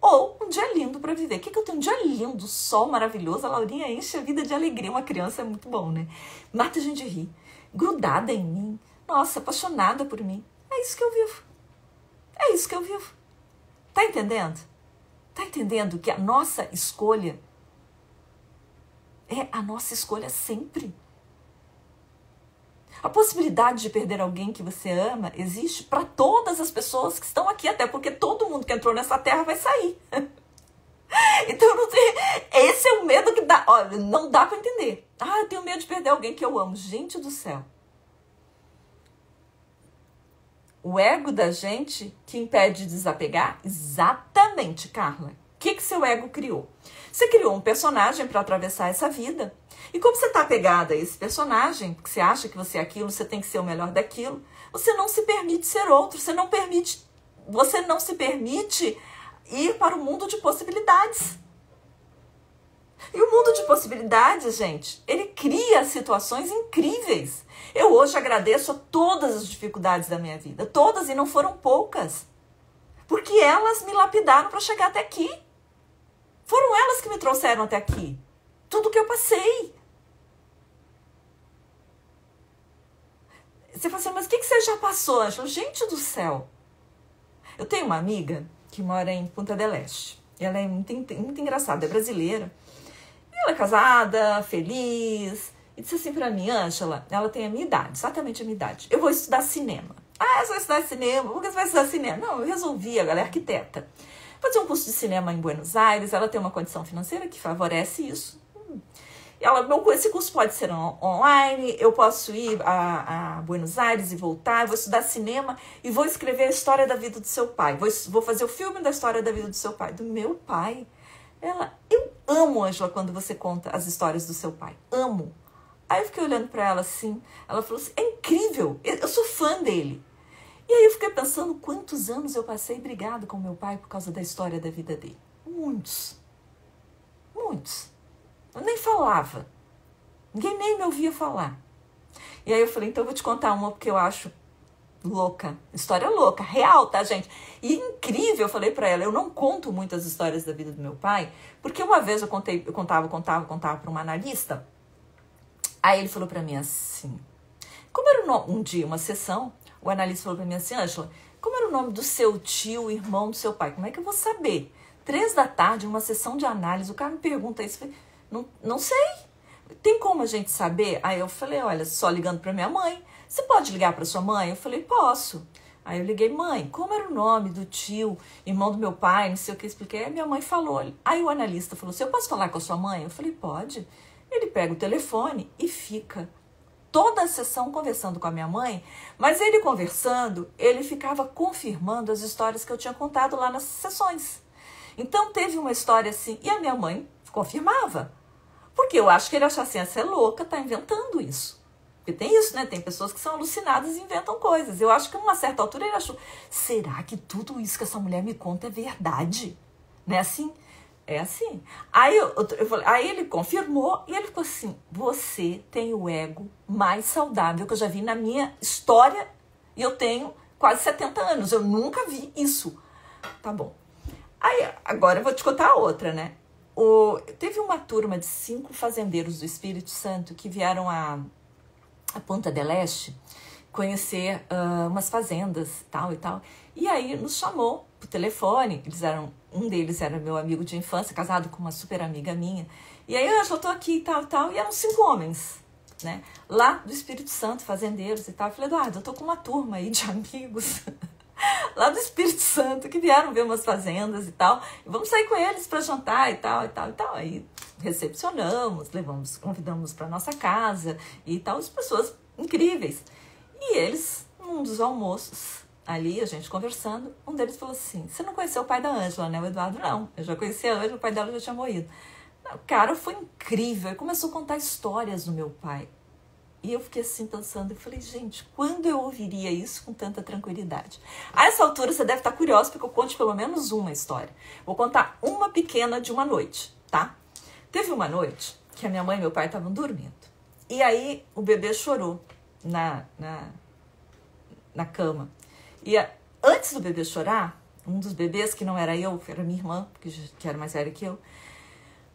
ou um dia lindo para viver. O que eu tenho? Um dia lindo, sol maravilhoso, a Laurinha enche a vida de alegria. Uma criança é muito bom, né? Mata a gente de rir. Grudada em mim. Nossa, apaixonada por mim. É isso que eu vivo. É isso que eu vivo. Tá entendendo? Tá entendendo que a nossa escolha é a nossa escolha sempre. A possibilidade de perder alguém que você ama existe para todas as pessoas que estão aqui, até porque todo mundo que entrou nessa terra vai sair. Então, não tem... esse é o medo que dá. Olha, não dá para entender. Eu tenho medo de perder alguém que eu amo. Gente do céu. O ego da gente que impede de desapegar? Exatamente, Carla. O que seu ego criou? Você criou um personagem para atravessar essa vida. E como você está apegada a esse personagem, porque você acha que você é aquilo, você tem que ser o melhor daquilo, você não se permite ser outro, você não se permite ir para o mundo de possibilidades. E o mundo de possibilidades, gente, ele cria situações incríveis. Eu hoje agradeço a todas as dificuldades da minha vida, todas, e não foram poucas, porque elas me lapidaram para chegar até aqui. Foram elas que me trouxeram até aqui. Tudo que eu passei. Você fala assim, mas o que você já passou, Ângela? Gente do céu. Eu tenho uma amiga que mora em Punta del Este. Ela é muito engraçada, é brasileira. Ela é casada, feliz. E disse assim pra mim, Ângela, ela tem a minha idade, exatamente a minha idade. Eu vou estudar cinema. Você vai estudar cinema? Por que você vai estudar cinema? Não, eu resolvi, ela é arquiteta. Fazer um curso de cinema em Buenos Aires, ela tem uma condição financeira que favorece isso. Esse curso pode ser online, eu posso ir a Buenos Aires e voltar, vou estudar cinema e vou escrever a história da vida do seu pai. Vou fazer o filme da história da vida do seu pai, do meu pai. Eu amo, Ângela, quando você conta as histórias do seu pai. Amo. Aí eu fiquei olhando para ela assim, ela falou assim, é incrível, eu sou fã dele. E aí eu fiquei pensando quantos anos eu passei brigado com meu pai por causa da história da vida dele. Muitos. Eu nem falava. Ninguém nem me ouvia falar. E aí eu falei, então eu vou te contar uma porque eu acho louca. História louca, real, tá, gente? E incrível, eu falei pra ela, eu não conto muitas histórias da vida do meu pai, porque uma vez eu contava pra uma analista. Aí ele falou pra mim assim, como era um dia, uma sessão, o analista falou pra mim assim, Ângela, como era o nome do seu tio, irmão do seu pai? Como é que eu vou saber? 3 da tarde, uma sessão de análise, o cara me pergunta isso, eu falei, não sei, tem como a gente saber? Aí eu falei, olha, só ligando pra minha mãe, você pode ligar pra sua mãe? Eu falei, posso. Aí eu liguei, mãe, como era o nome do tio, irmão do meu pai, não sei o que, expliquei, aí minha mãe falou, aí o analista falou assim, eu posso falar com a sua mãe? Eu falei, pode. Ele pega o telefone e fica toda a sessão conversando com a minha mãe, mas ele conversando, ele ficava confirmando as histórias que eu tinha contado lá nas sessões. Então teve uma história assim, e a minha mãe confirmava. Porque eu acho que ele achava assim, você é louca, tá inventando isso. Porque tem isso, né? Tem pessoas que são alucinadas e inventam coisas. Eu acho que numa certa altura ele achou, será que tudo isso que essa mulher me conta é verdade? Não é assim? É assim. Aí, aí ele confirmou e ele ficou assim, você tem o ego mais saudável que eu já vi na minha história e eu tenho quase 70 anos. Eu nunca vi isso. Tá bom. Aí, agora eu vou te contar a outra, né? Teve uma turma de 5 fazendeiros do Espírito Santo que vieram a Ponta del Este conhecer umas fazendas, tal e tal. E aí nos chamou por telefone. Um deles era meu amigo de infância, casado com uma super amiga minha. E aí eu já tô aqui e tal, tal. E eram 5 homens, né? Lá do Espírito Santo, fazendeiros e tal. Eu falei, Eduardo, eu tô com uma turma aí de amigos lá do Espírito Santo que vieram ver umas fazendas e tal. E vamos sair com eles para jantar e tal, e tal, e tal. Aí recepcionamos, convidamos para nossa casa e tal. As pessoas incríveis. E eles, num dos almoços, ali, a gente conversando, um deles falou assim, você não conheceu o pai da Ângela, né? O Eduardo, não. Eu já conhecia a Ângela, o pai dela já tinha morrido. O cara foi incrível. Ele começou a contar histórias do meu pai. E eu fiquei assim pensando, eu falei, gente, quando eu ouviria isso com tanta tranquilidade? A essa altura você deve estar curioso, porque eu conto pelo menos uma história. Vou contar uma pequena de uma noite, tá? Teve uma noite que a minha mãe e meu pai estavam dormindo. E aí o bebê chorou na cama. E antes do bebê chorar, um dos bebês, que não era eu, era minha irmã, que era mais velha que eu,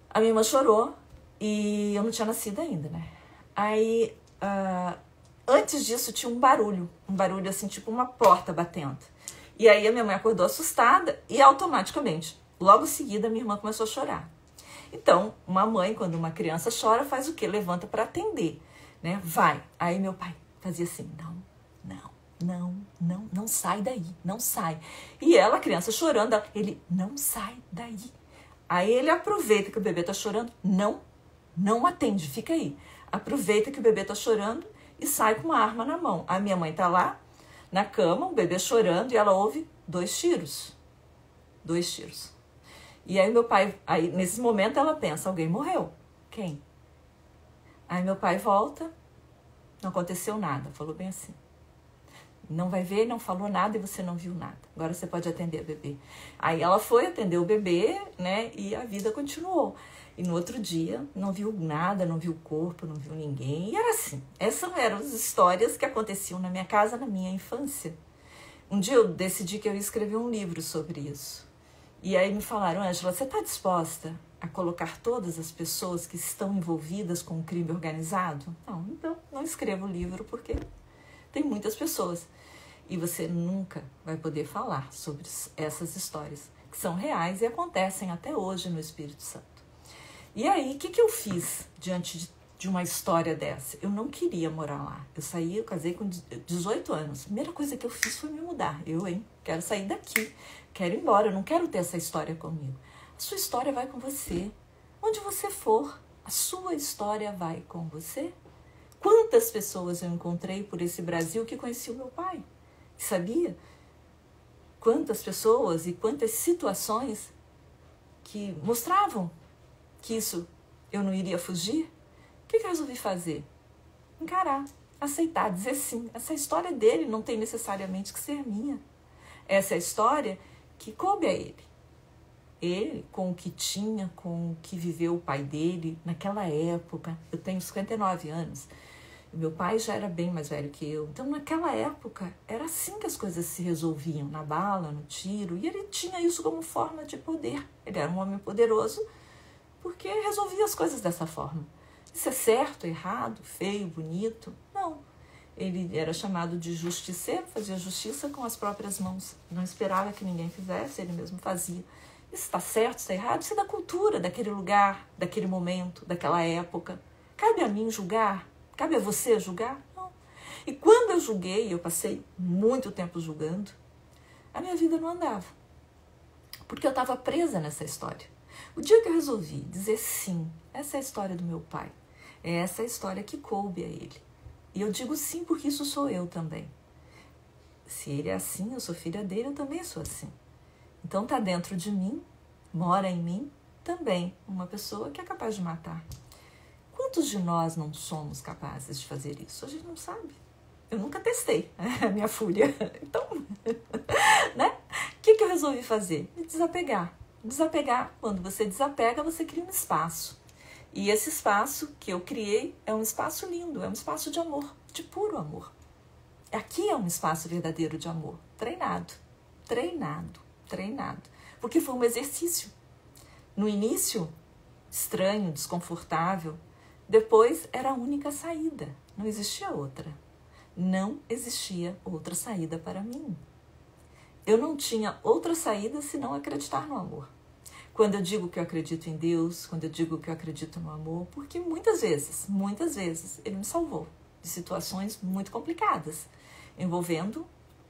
a minha irmã chorou e eu não tinha nascido ainda, né? Aí, antes disso, tinha um barulho assim, tipo uma porta batendo. E aí a minha mãe acordou assustada e automaticamente, logo em seguida, a minha irmã começou a chorar. Então, uma mãe, quando uma criança chora, faz o quê? Levanta para atender, né? Vai. Aí meu pai fazia assim, não sai daí, não sai. E ela, a criança chorando, ele, não sai daí. Aí ele aproveita que o bebê tá chorando, não atende, fica aí. Aproveita que o bebê tá chorando e sai com uma arma na mão. A minha mãe tá lá, na cama, o bebê chorando, e ela ouve 2 tiros. 2 tiros. E aí meu pai, aí nesse momento ela pensa, alguém morreu. Quem? Aí meu pai volta, não aconteceu nada, falou bem assim. Não vai ver, não falou nada e você não viu nada. Agora você pode atender o bebê. Aí ela foi atender o bebê, né? E a vida continuou. E no outro dia, não viu nada, não viu o corpo, não viu ninguém. E era assim. Essas eram as histórias que aconteciam na minha casa, na minha infância. Um dia eu decidi que eu ia escrever um livro sobre isso. E aí me falaram, Ângela, você está disposta a colocar todas as pessoas que estão envolvidas com o crime organizado? Não, então não escrevo o livro porque tem muitas pessoas. E você nunca vai poder falar sobre essas histórias, que são reais e acontecem até hoje no Espírito Santo. E aí, o que eu fiz diante de uma história dessa? Eu não queria morar lá. Eu casei com 18 anos. A primeira coisa que eu fiz foi me mudar. Quero sair daqui. Quero ir embora. Eu não quero ter essa história comigo. A sua história vai com você. Onde você for, a sua história vai com você. Quantas pessoas eu encontrei por esse Brasil que conheciam meu pai? Sabia? Quantas pessoas e quantas situações que mostravam que isso eu não iria fugir? O que eu resolvi fazer? Encarar, aceitar, dizer sim. Essa história dele não tem necessariamente que ser minha. Essa é a história que coube a ele. Ele, com o que tinha, com o que viveu o pai dele naquela época. Eu tenho 59 anos. Meu pai já era bem mais velho que eu. Então, naquela época, era assim que as coisas se resolviam. Na bala, no tiro. E ele tinha isso como forma de poder. Ele era um homem poderoso porque resolvia as coisas dessa forma. Isso é certo, errado, feio, bonito? Não. Ele era chamado de justiceiro, fazia justiça com as próprias mãos. Não esperava que ninguém fizesse, ele mesmo fazia. Isso está certo, está errado? Isso é da cultura, daquele lugar, daquele momento, daquela época. Cabe a mim julgar? Cabe a você julgar? Não. E quando eu julguei, eu passei muito tempo julgando, a minha vida não andava. Porque eu estava presa nessa história. O dia que eu resolvi dizer sim, essa é a história do meu pai. Essa é a história que coube a ele. E eu digo sim porque isso sou eu também. Se ele é assim, eu sou filha dele, eu também sou assim. Então está dentro de mim, mora em mim também uma pessoa que é capaz de matar. Quantos de nós não somos capazes de fazer isso? A gente não sabe. Eu nunca testei a minha fúria. Então, né? O que eu resolvi fazer? Me desapegar. Desapegar, quando você desapega, você cria um espaço. E esse espaço que eu criei é um espaço lindo, é um espaço de amor, de puro amor. Aqui é um espaço verdadeiro de amor. Treinado, treinado, treinado. Porque foi um exercício. No início, estranho, desconfortável. Depois, era a única saída. Não existia outra. Não existia outra saída para mim. Eu não tinha outra saída senão acreditar no amor. Quando eu digo que eu acredito em Deus, quando eu digo que eu acredito no amor, porque muitas vezes, Ele me salvou de situações muito complicadas, envolvendo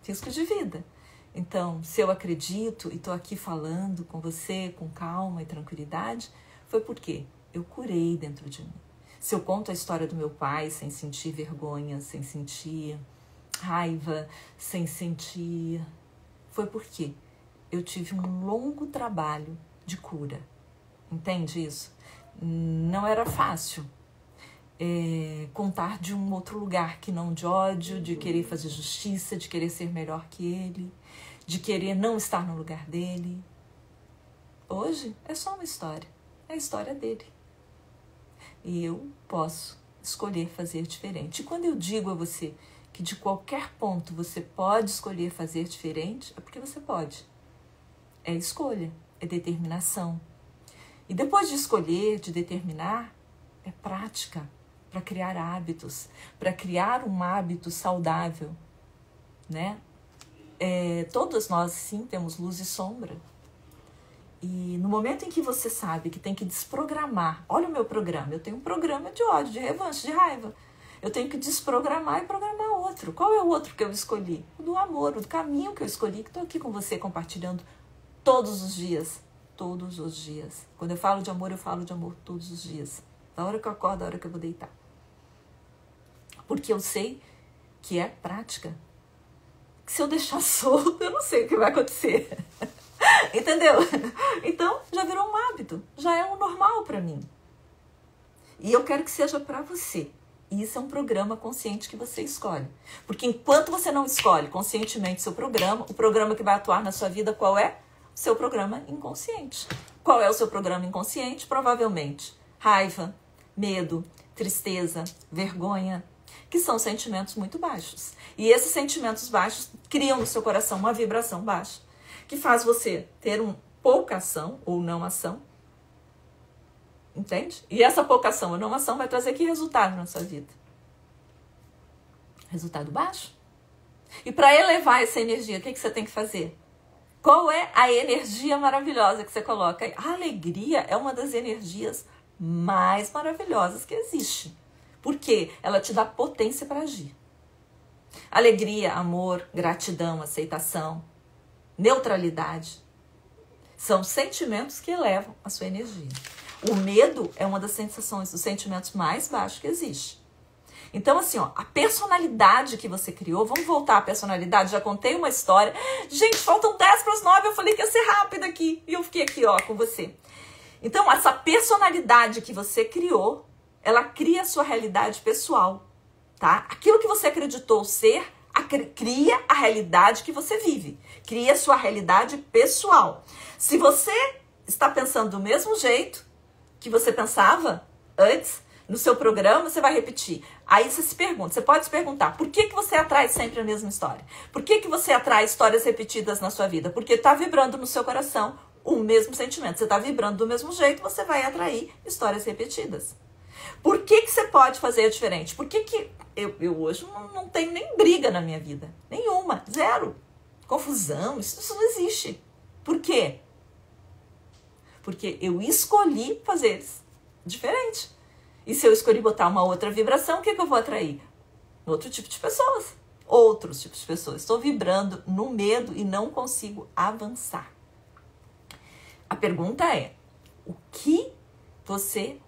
risco de vida. Então, se eu acredito e estou aqui falando com você com calma e tranquilidade, foi porque eu curei dentro de mim. Se eu conto a história do meu pai sem sentir vergonha, sem sentir raiva, sem sentir... Foi porque eu tive um longo trabalho de cura. Entende isso? Não era fácil contar de um outro lugar que não de ódio, de querer fazer justiça, de querer ser melhor que ele, de querer não estar no lugar dele. Hoje é só uma história. É a história dele. E eu posso escolher fazer diferente. E quando eu digo a você que de qualquer ponto você pode escolher fazer diferente, é porque você pode. É escolha, é determinação. E depois de escolher, de determinar, é prática para criar hábitos, para criar um hábito saudável, né? Todas nós, sim, temos luz e sombra. E no momento em que você sabe que tem que desprogramar, olha o meu programa, eu tenho um programa de ódio, de revanche, de raiva. Eu tenho que desprogramar e programar outro. Qual é o outro que eu escolhi? O do amor, o do caminho que eu escolhi, que estou aqui com você compartilhando todos os dias. Todos os dias. Quando eu falo de amor todos os dias. Da hora que eu acordo, da hora que eu vou deitar. Porque eu sei que é prática. Que se eu deixar solto, eu não sei o que vai acontecer. Entendeu? Então, já virou um hábito. Já é um normal para mim. E eu quero que seja para você. E isso é um programa consciente que você escolhe. Porque enquanto você não escolhe conscientemente seu programa, o programa que vai atuar na sua vida, qual é? O seu programa inconsciente. Qual é o seu programa inconsciente? Provavelmente raiva, medo, tristeza, vergonha, que são sentimentos muito baixos. E esses sentimentos baixos criam no seu coração uma vibração baixa, que faz você ter pouca ação ou não ação. Entende? E essa pouca ação ou não ação vai trazer que resultado na sua vida? Resultado baixo. E para elevar essa energia, o que você tem que fazer? Qual é a energia maravilhosa que você coloca aí? A alegria é uma das energias mais maravilhosas que existe. Porque ela te dá potência para agir. Alegria, amor, gratidão, aceitação, neutralidade são sentimentos que elevam a sua energia. O medo é uma das sensações, dos sentimentos mais baixos que existe. Então, assim, ó, a personalidade que você criou, vamos voltar à personalidade, já contei uma história. Gente, faltam 10:09, eu falei que ia ser rápido aqui. E eu fiquei aqui, ó, com você. Então, essa personalidade que você criou, ela cria a sua realidade pessoal, tá? Aquilo que você acreditou ser, cria a realidade que você vive. Cria a sua realidade pessoal. Se você está pensando do mesmo jeito que você pensava antes, no seu programa, você vai repetir. Aí você se pergunta, você pode se perguntar, por que você atrai sempre a mesma história? Por que você atrai histórias repetidas na sua vida? Porque está vibrando no seu coração o mesmo sentimento. Você está vibrando do mesmo jeito, você vai atrair histórias repetidas. Por que você pode fazer diferente? Por que eu hoje não tenho nem briga na minha vida? Nenhuma, zero. Confusão, isso não existe. Por quê? Porque eu escolhi fazer diferente. E se eu escolhi botar uma outra vibração, o que eu vou atrair? Outro tipo de pessoas. Outros tipos de pessoas. Estou vibrando no medo e não consigo avançar. A pergunta é, o que você...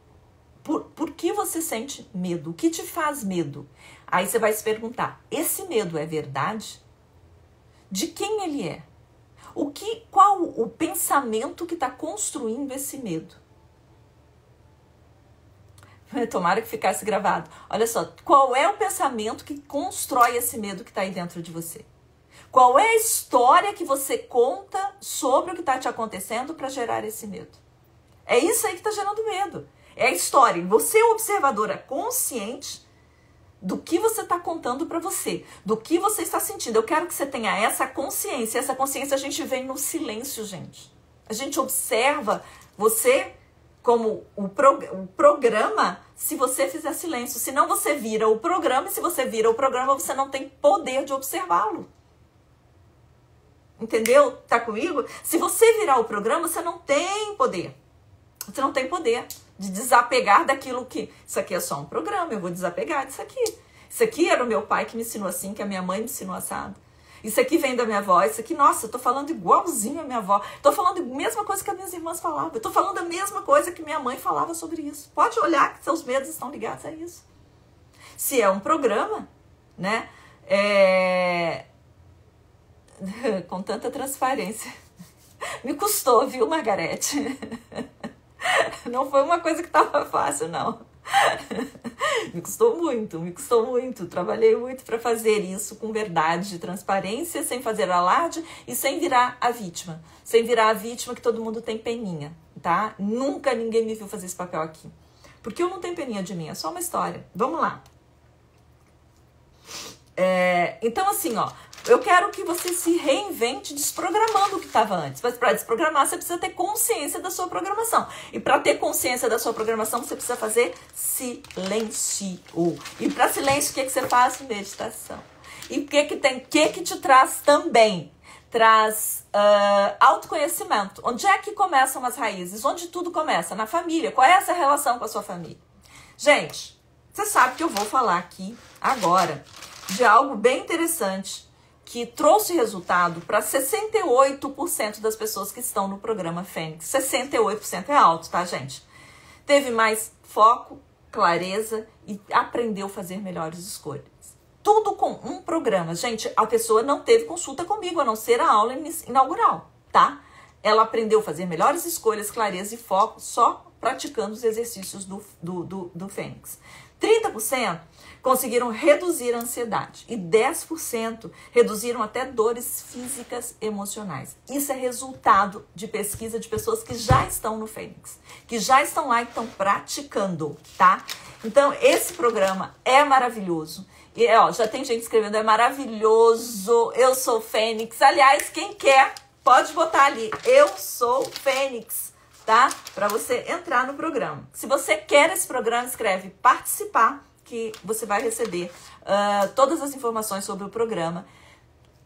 Por que você sente medo? O que te faz medo? Aí você vai se perguntar, esse medo é verdade? De quem ele é? Qual o pensamento que está construindo esse medo? Tomara que ficasse gravado. Olha só, qual é o pensamento que constrói esse medo que está aí dentro de você? Qual é a história que você conta sobre o que está te acontecendo para gerar esse medo? É isso aí que está gerando medo. É a história. Você é observadora consciente do que você está contando para você, do que você está sentindo. Eu quero que você tenha essa consciência. Essa consciência a gente vem no silêncio, gente. A gente observa você como o programa se você fizer silêncio. Senão você vira o programa, e se você vira o programa, você não tem poder de observá-lo. Entendeu? Tá comigo? Se você virar o programa, você não tem poder. Você não tem poder de desapegar daquilo que... Isso aqui é só um programa, eu vou desapegar disso aqui. Isso aqui era o meu pai que me ensinou assim, que a minha mãe me ensinou assado. Isso aqui vem da minha avó, isso aqui, nossa, eu tô falando igualzinho a minha avó. Tô falando a mesma coisa que as minhas irmãs falavam. Eu tô falando a mesma coisa que minha mãe falava sobre isso. Pode olhar que seus medos estão ligados a isso. Se é um programa, né? Com tanta transparência. Me custou, viu, Margarete? Não foi uma coisa que tava fácil, não. Me custou muito. Trabalhei muito para fazer isso com verdade, transparência, sem fazer alarde e sem virar a vítima. Sem virar a vítima que todo mundo tem peninha, tá? Nunca ninguém me viu fazer esse papel aqui. Porque eu não tenho peninha de mim, é só uma história. Vamos lá. Então, assim, ó, eu quero que você se reinvente desprogramando o que estava antes. Mas para desprogramar, você precisa ter consciência da sua programação. E para ter consciência da sua programação, você precisa fazer silêncio. E para silêncio, o que você faz? Meditação. E o que te traz também? Traz autoconhecimento. Onde é que começam as raízes? Onde tudo começa? Na família. Qual é essa relação com a sua família? Gente, você sabe que eu vou falar aqui agora de algo bem interessante que trouxe resultado para 68% das pessoas que estão no programa Fênix. 68% é alto, tá, gente? Teve mais foco, clareza e aprendeu a fazer melhores escolhas. Tudo com um programa. Gente, a pessoa não teve consulta comigo, a não ser a aula inaugural, tá? Ela aprendeu a fazer melhores escolhas, clareza e foco só praticando os exercícios do Fênix. 30% conseguiram reduzir a ansiedade e 10% reduziram até dores físicas e emocionais. Isso é resultado de pesquisa de pessoas que já estão no Fênix, que já estão lá e estão praticando, tá? Então, esse programa é maravilhoso. E, ó, já tem gente escrevendo, é maravilhoso, eu sou Fênix. Aliás, quem quer, pode botar ali, eu sou Fênix, tá? Para você entrar no programa. Se você quer esse programa, escreve participar, que você vai receber todas as informações sobre o programa.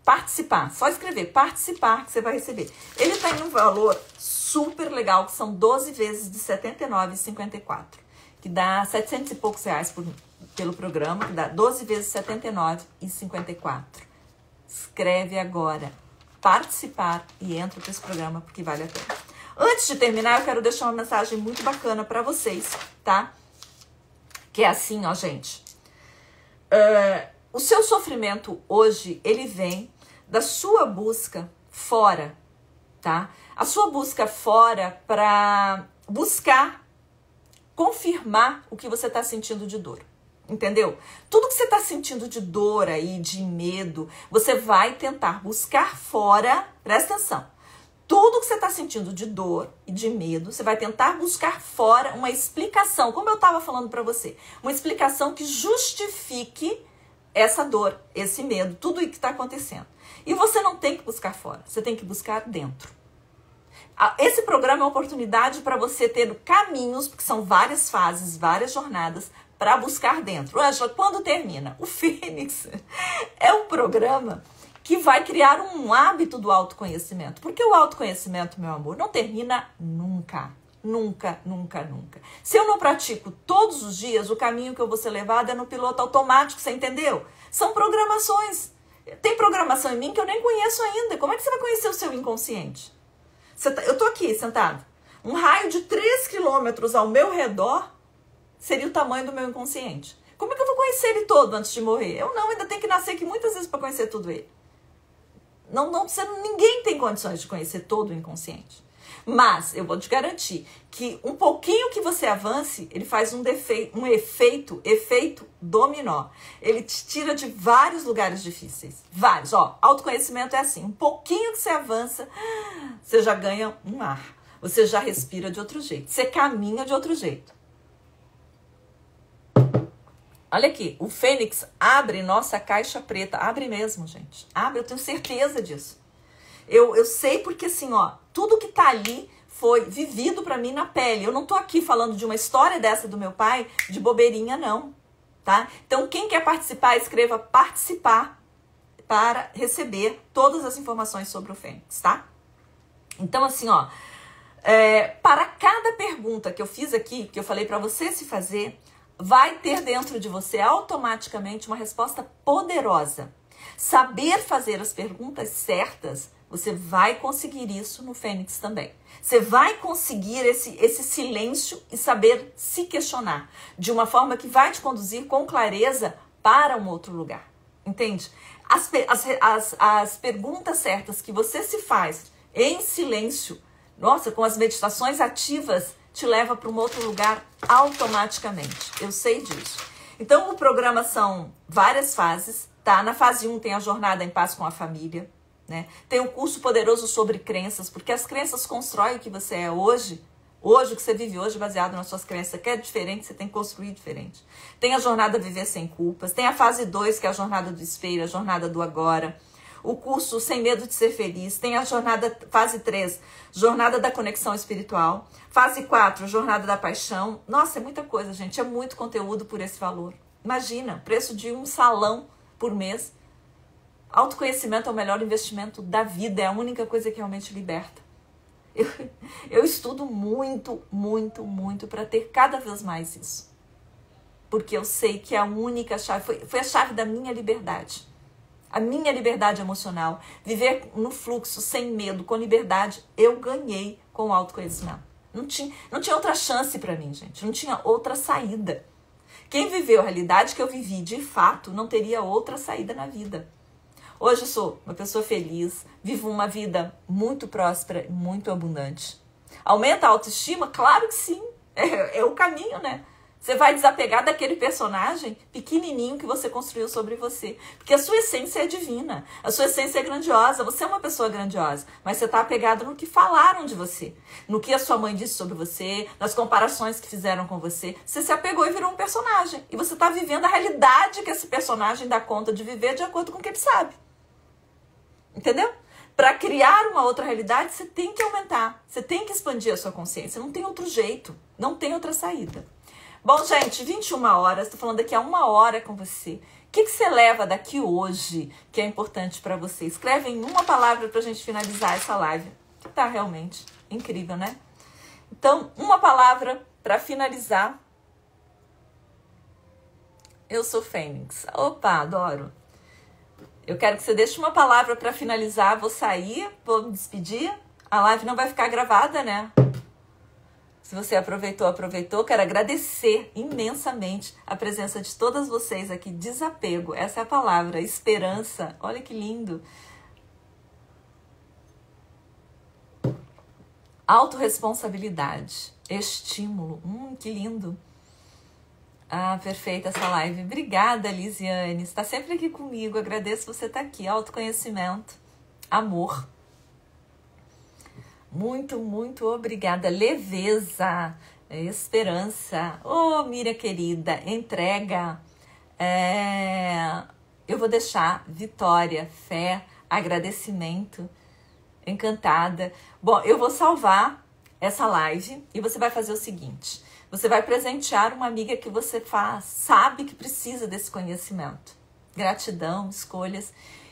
Participar, só escrever participar que você vai receber. Ele tem um valor super legal, que são 12 vezes de R$ 79,54, que dá 700 e poucos reais pelo programa, que dá 12 vezes R$ 79,54. Escreve agora, participar e entra para esse programa, porque vale a pena. Antes de terminar, eu quero deixar uma mensagem muito bacana para vocês, tá? Que é assim, ó, gente. O seu sofrimento hoje, ele vem da sua busca fora, tá? A sua busca fora para buscar confirmar o que você está sentindo de dor. Entendeu? Tudo que você está sentindo de dor aí, de medo, você vai tentar buscar fora, presta atenção. Tudo que você está sentindo de dor e de medo, você vai tentar buscar fora uma explicação, como eu estava falando para você, uma explicação que justifique essa dor, esse medo, tudo o que está acontecendo. E você não tem que buscar fora, você tem que buscar dentro. Esse programa é uma oportunidade para você ter caminhos, porque são várias fases, várias jornadas, para buscar dentro. Ângela, quando termina? O Fênix é um programa que vai criar um hábito do autoconhecimento. Porque o autoconhecimento, meu amor, não termina nunca. Nunca, nunca, nunca. Se eu não pratico todos os dias, o caminho que eu vou ser levada é no piloto automático, você entendeu? São programações. Tem programação em mim que eu nem conheço ainda. Como é que você vai conhecer o seu inconsciente? Eu tô aqui, sentado. Um raio de 3 quilômetros ao meu redor seria o tamanho do meu inconsciente. Como é que eu vou conhecer ele todo antes de morrer? Eu não, ainda tenho que nascer aqui muitas vezes para conhecer tudo ele. Ninguém tem condições de conhecer todo o inconsciente. Mas eu vou te garantir que um pouquinho que você avance, ele faz um efeito dominó. Ele te tira de vários lugares difíceis. Vários. Ó, autoconhecimento é assim. Um pouquinho que você avança, você já ganha um ar. Você já respira de outro jeito. Você caminha de outro jeito. Olha aqui, o Fênix abre nossa caixa preta. Abre mesmo, gente. Abre, eu tenho certeza disso. Eu sei porque, assim, ó, tudo que tá ali foi vivido pra mim na pele. Eu não tô aqui falando de uma história dessa do meu pai de bobeirinha, não, tá? Então, quem quer participar, escreva participar para receber todas as informações sobre o Fênix, tá? Então, assim, ó, para cada pergunta que eu fiz aqui, que eu falei pra você se fazer, vai ter dentro de você automaticamente uma resposta poderosa. Saber fazer as perguntas certas, você vai conseguir isso no Fênix também. Você vai conseguir esse silêncio e saber se questionar de uma forma que vai te conduzir com clareza para um outro lugar. Entende? As perguntas certas que você se faz em silêncio, nossa, com as meditações ativas, te leva para um outro lugar automaticamente. Eu sei disso. Então, o programa são várias fases, tá? Na fase 1 tem a jornada em paz com a família, né? Tem um curso poderoso sobre crenças, porque as crenças constroem o que você é hoje. Hoje, o que você vive hoje, baseado nas suas crenças. Você quer diferente, você tem que construir diferente. Tem a jornada Viver Sem Culpas. Tem a fase 2, que é a jornada do espelho, a jornada do agora. O curso Sem Medo de Ser Feliz. Tem a jornada, fase 3, jornada da conexão espiritual. Fase 4, jornada da paixão. Nossa, é muita coisa, gente. É muito conteúdo por esse valor. Imagina, preço de um salão por mês. Autoconhecimento é o melhor investimento da vida. É a única coisa que realmente liberta. Eu estudo muito, muito, muito para ter cada vez mais isso. Porque eu sei que é a única chave, foi a chave da minha liberdade. A minha liberdade emocional, viver no fluxo, sem medo, com liberdade, eu ganhei com o autoconhecimento. Não tinha outra chance para mim, gente. Não tinha outra saída. Quem viveu a realidade que eu vivi, de fato, não teria outra saída na vida. Hoje eu sou uma pessoa feliz, vivo uma vida muito próspera, muito abundante. Aumenta a autoestima? Claro que sim. É o caminho, né? Você vai desapegar daquele personagem pequenininho que você construiu sobre você. Porque a sua essência é divina. A sua essência é grandiosa. Você é uma pessoa grandiosa. Mas você está apegado no que falaram de você. No que a sua mãe disse sobre você. Nas comparações que fizeram com você. Você se apegou e virou um personagem. E você está vivendo a realidade que esse personagem dá conta de viver de acordo com o que ele sabe. Entendeu? Para criar uma outra realidade, você tem que aumentar. Você tem que expandir a sua consciência. Não tem outro jeito. Não tem outra saída. Bom, gente, 21 horas, estou falando daqui a 1 hora com você. O que você leva daqui hoje que é importante para você? Escreve em uma palavra para a gente finalizar essa live, que tá realmente incrível, né? Então, uma palavra para finalizar. Eu sou Fênix. Opa, adoro. Eu quero que você deixe uma palavra para finalizar. Vou sair, vou me despedir. A live não vai ficar gravada, né? Se você aproveitou, quero agradecer imensamente a presença de todas vocês aqui. Desapego, essa é a palavra. Esperança, olha que lindo. Autorresponsabilidade, estímulo, que lindo. Ah, perfeita essa live. Obrigada, Lisiane, está sempre aqui comigo. Agradeço você estar aqui. Autoconhecimento, amor. Muito, muito obrigada. Leveza, esperança. Oh, Miriam querida, entrega. Eu vou deixar vitória, fé, agradecimento, encantada. Bom, eu vou salvar essa live e você vai fazer o seguinte. Você vai presentear uma amiga que você sabe que precisa desse conhecimento. Gratidão, escolhas.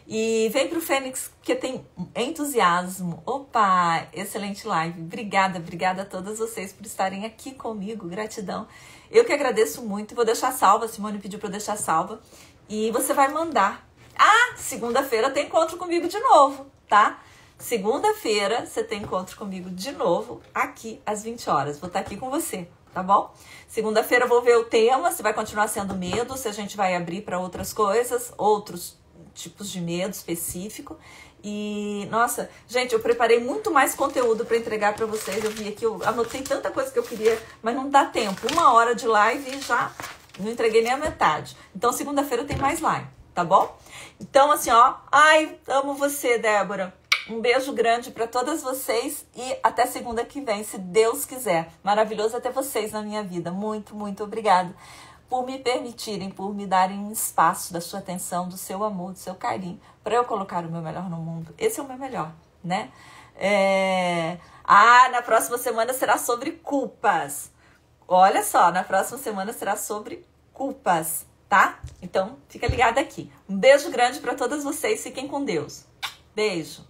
E vem pro Fênix, que tem entusiasmo. Opa, excelente live. Obrigada, obrigada a todas vocês por estarem aqui comigo. Gratidão. Eu que agradeço muito. Vou deixar salva, a Simone pediu para eu deixar salva. E você vai mandar. Ah, segunda-feira tem encontro comigo de novo, tá? Segunda-feira você tem encontro comigo de novo, aqui às 20 horas. Vou estar aqui com você, tá bom? Segunda-feira eu vou ver o tema, se vai continuar sendo medo, se a gente vai abrir para outras coisas, outros tipos de medo específico. E, nossa, gente, eu preparei muito mais conteúdo para entregar para vocês. Eu vi aqui, eu anotei tanta coisa que eu queria, mas não dá tempo. 1 hora de live e já não entreguei nem a metade. Então, segunda-feira tem mais live, tá bom? Então, assim, ó, ai, amo você, Débora. Um beijo grande para todas vocês e até segunda que vem, se Deus quiser. Maravilhoso ter vocês na minha vida. Muito, muito obrigada. por me permitirem, por me darem um espaço da sua atenção, do seu amor, do seu carinho, para eu colocar o meu melhor no mundo. Esse é o meu melhor, né? Na próxima semana será sobre culpas. Olha só, na próxima semana será sobre culpas, tá? Então, fica ligado aqui. Um beijo grande para todas vocês. Fiquem com Deus. Beijo.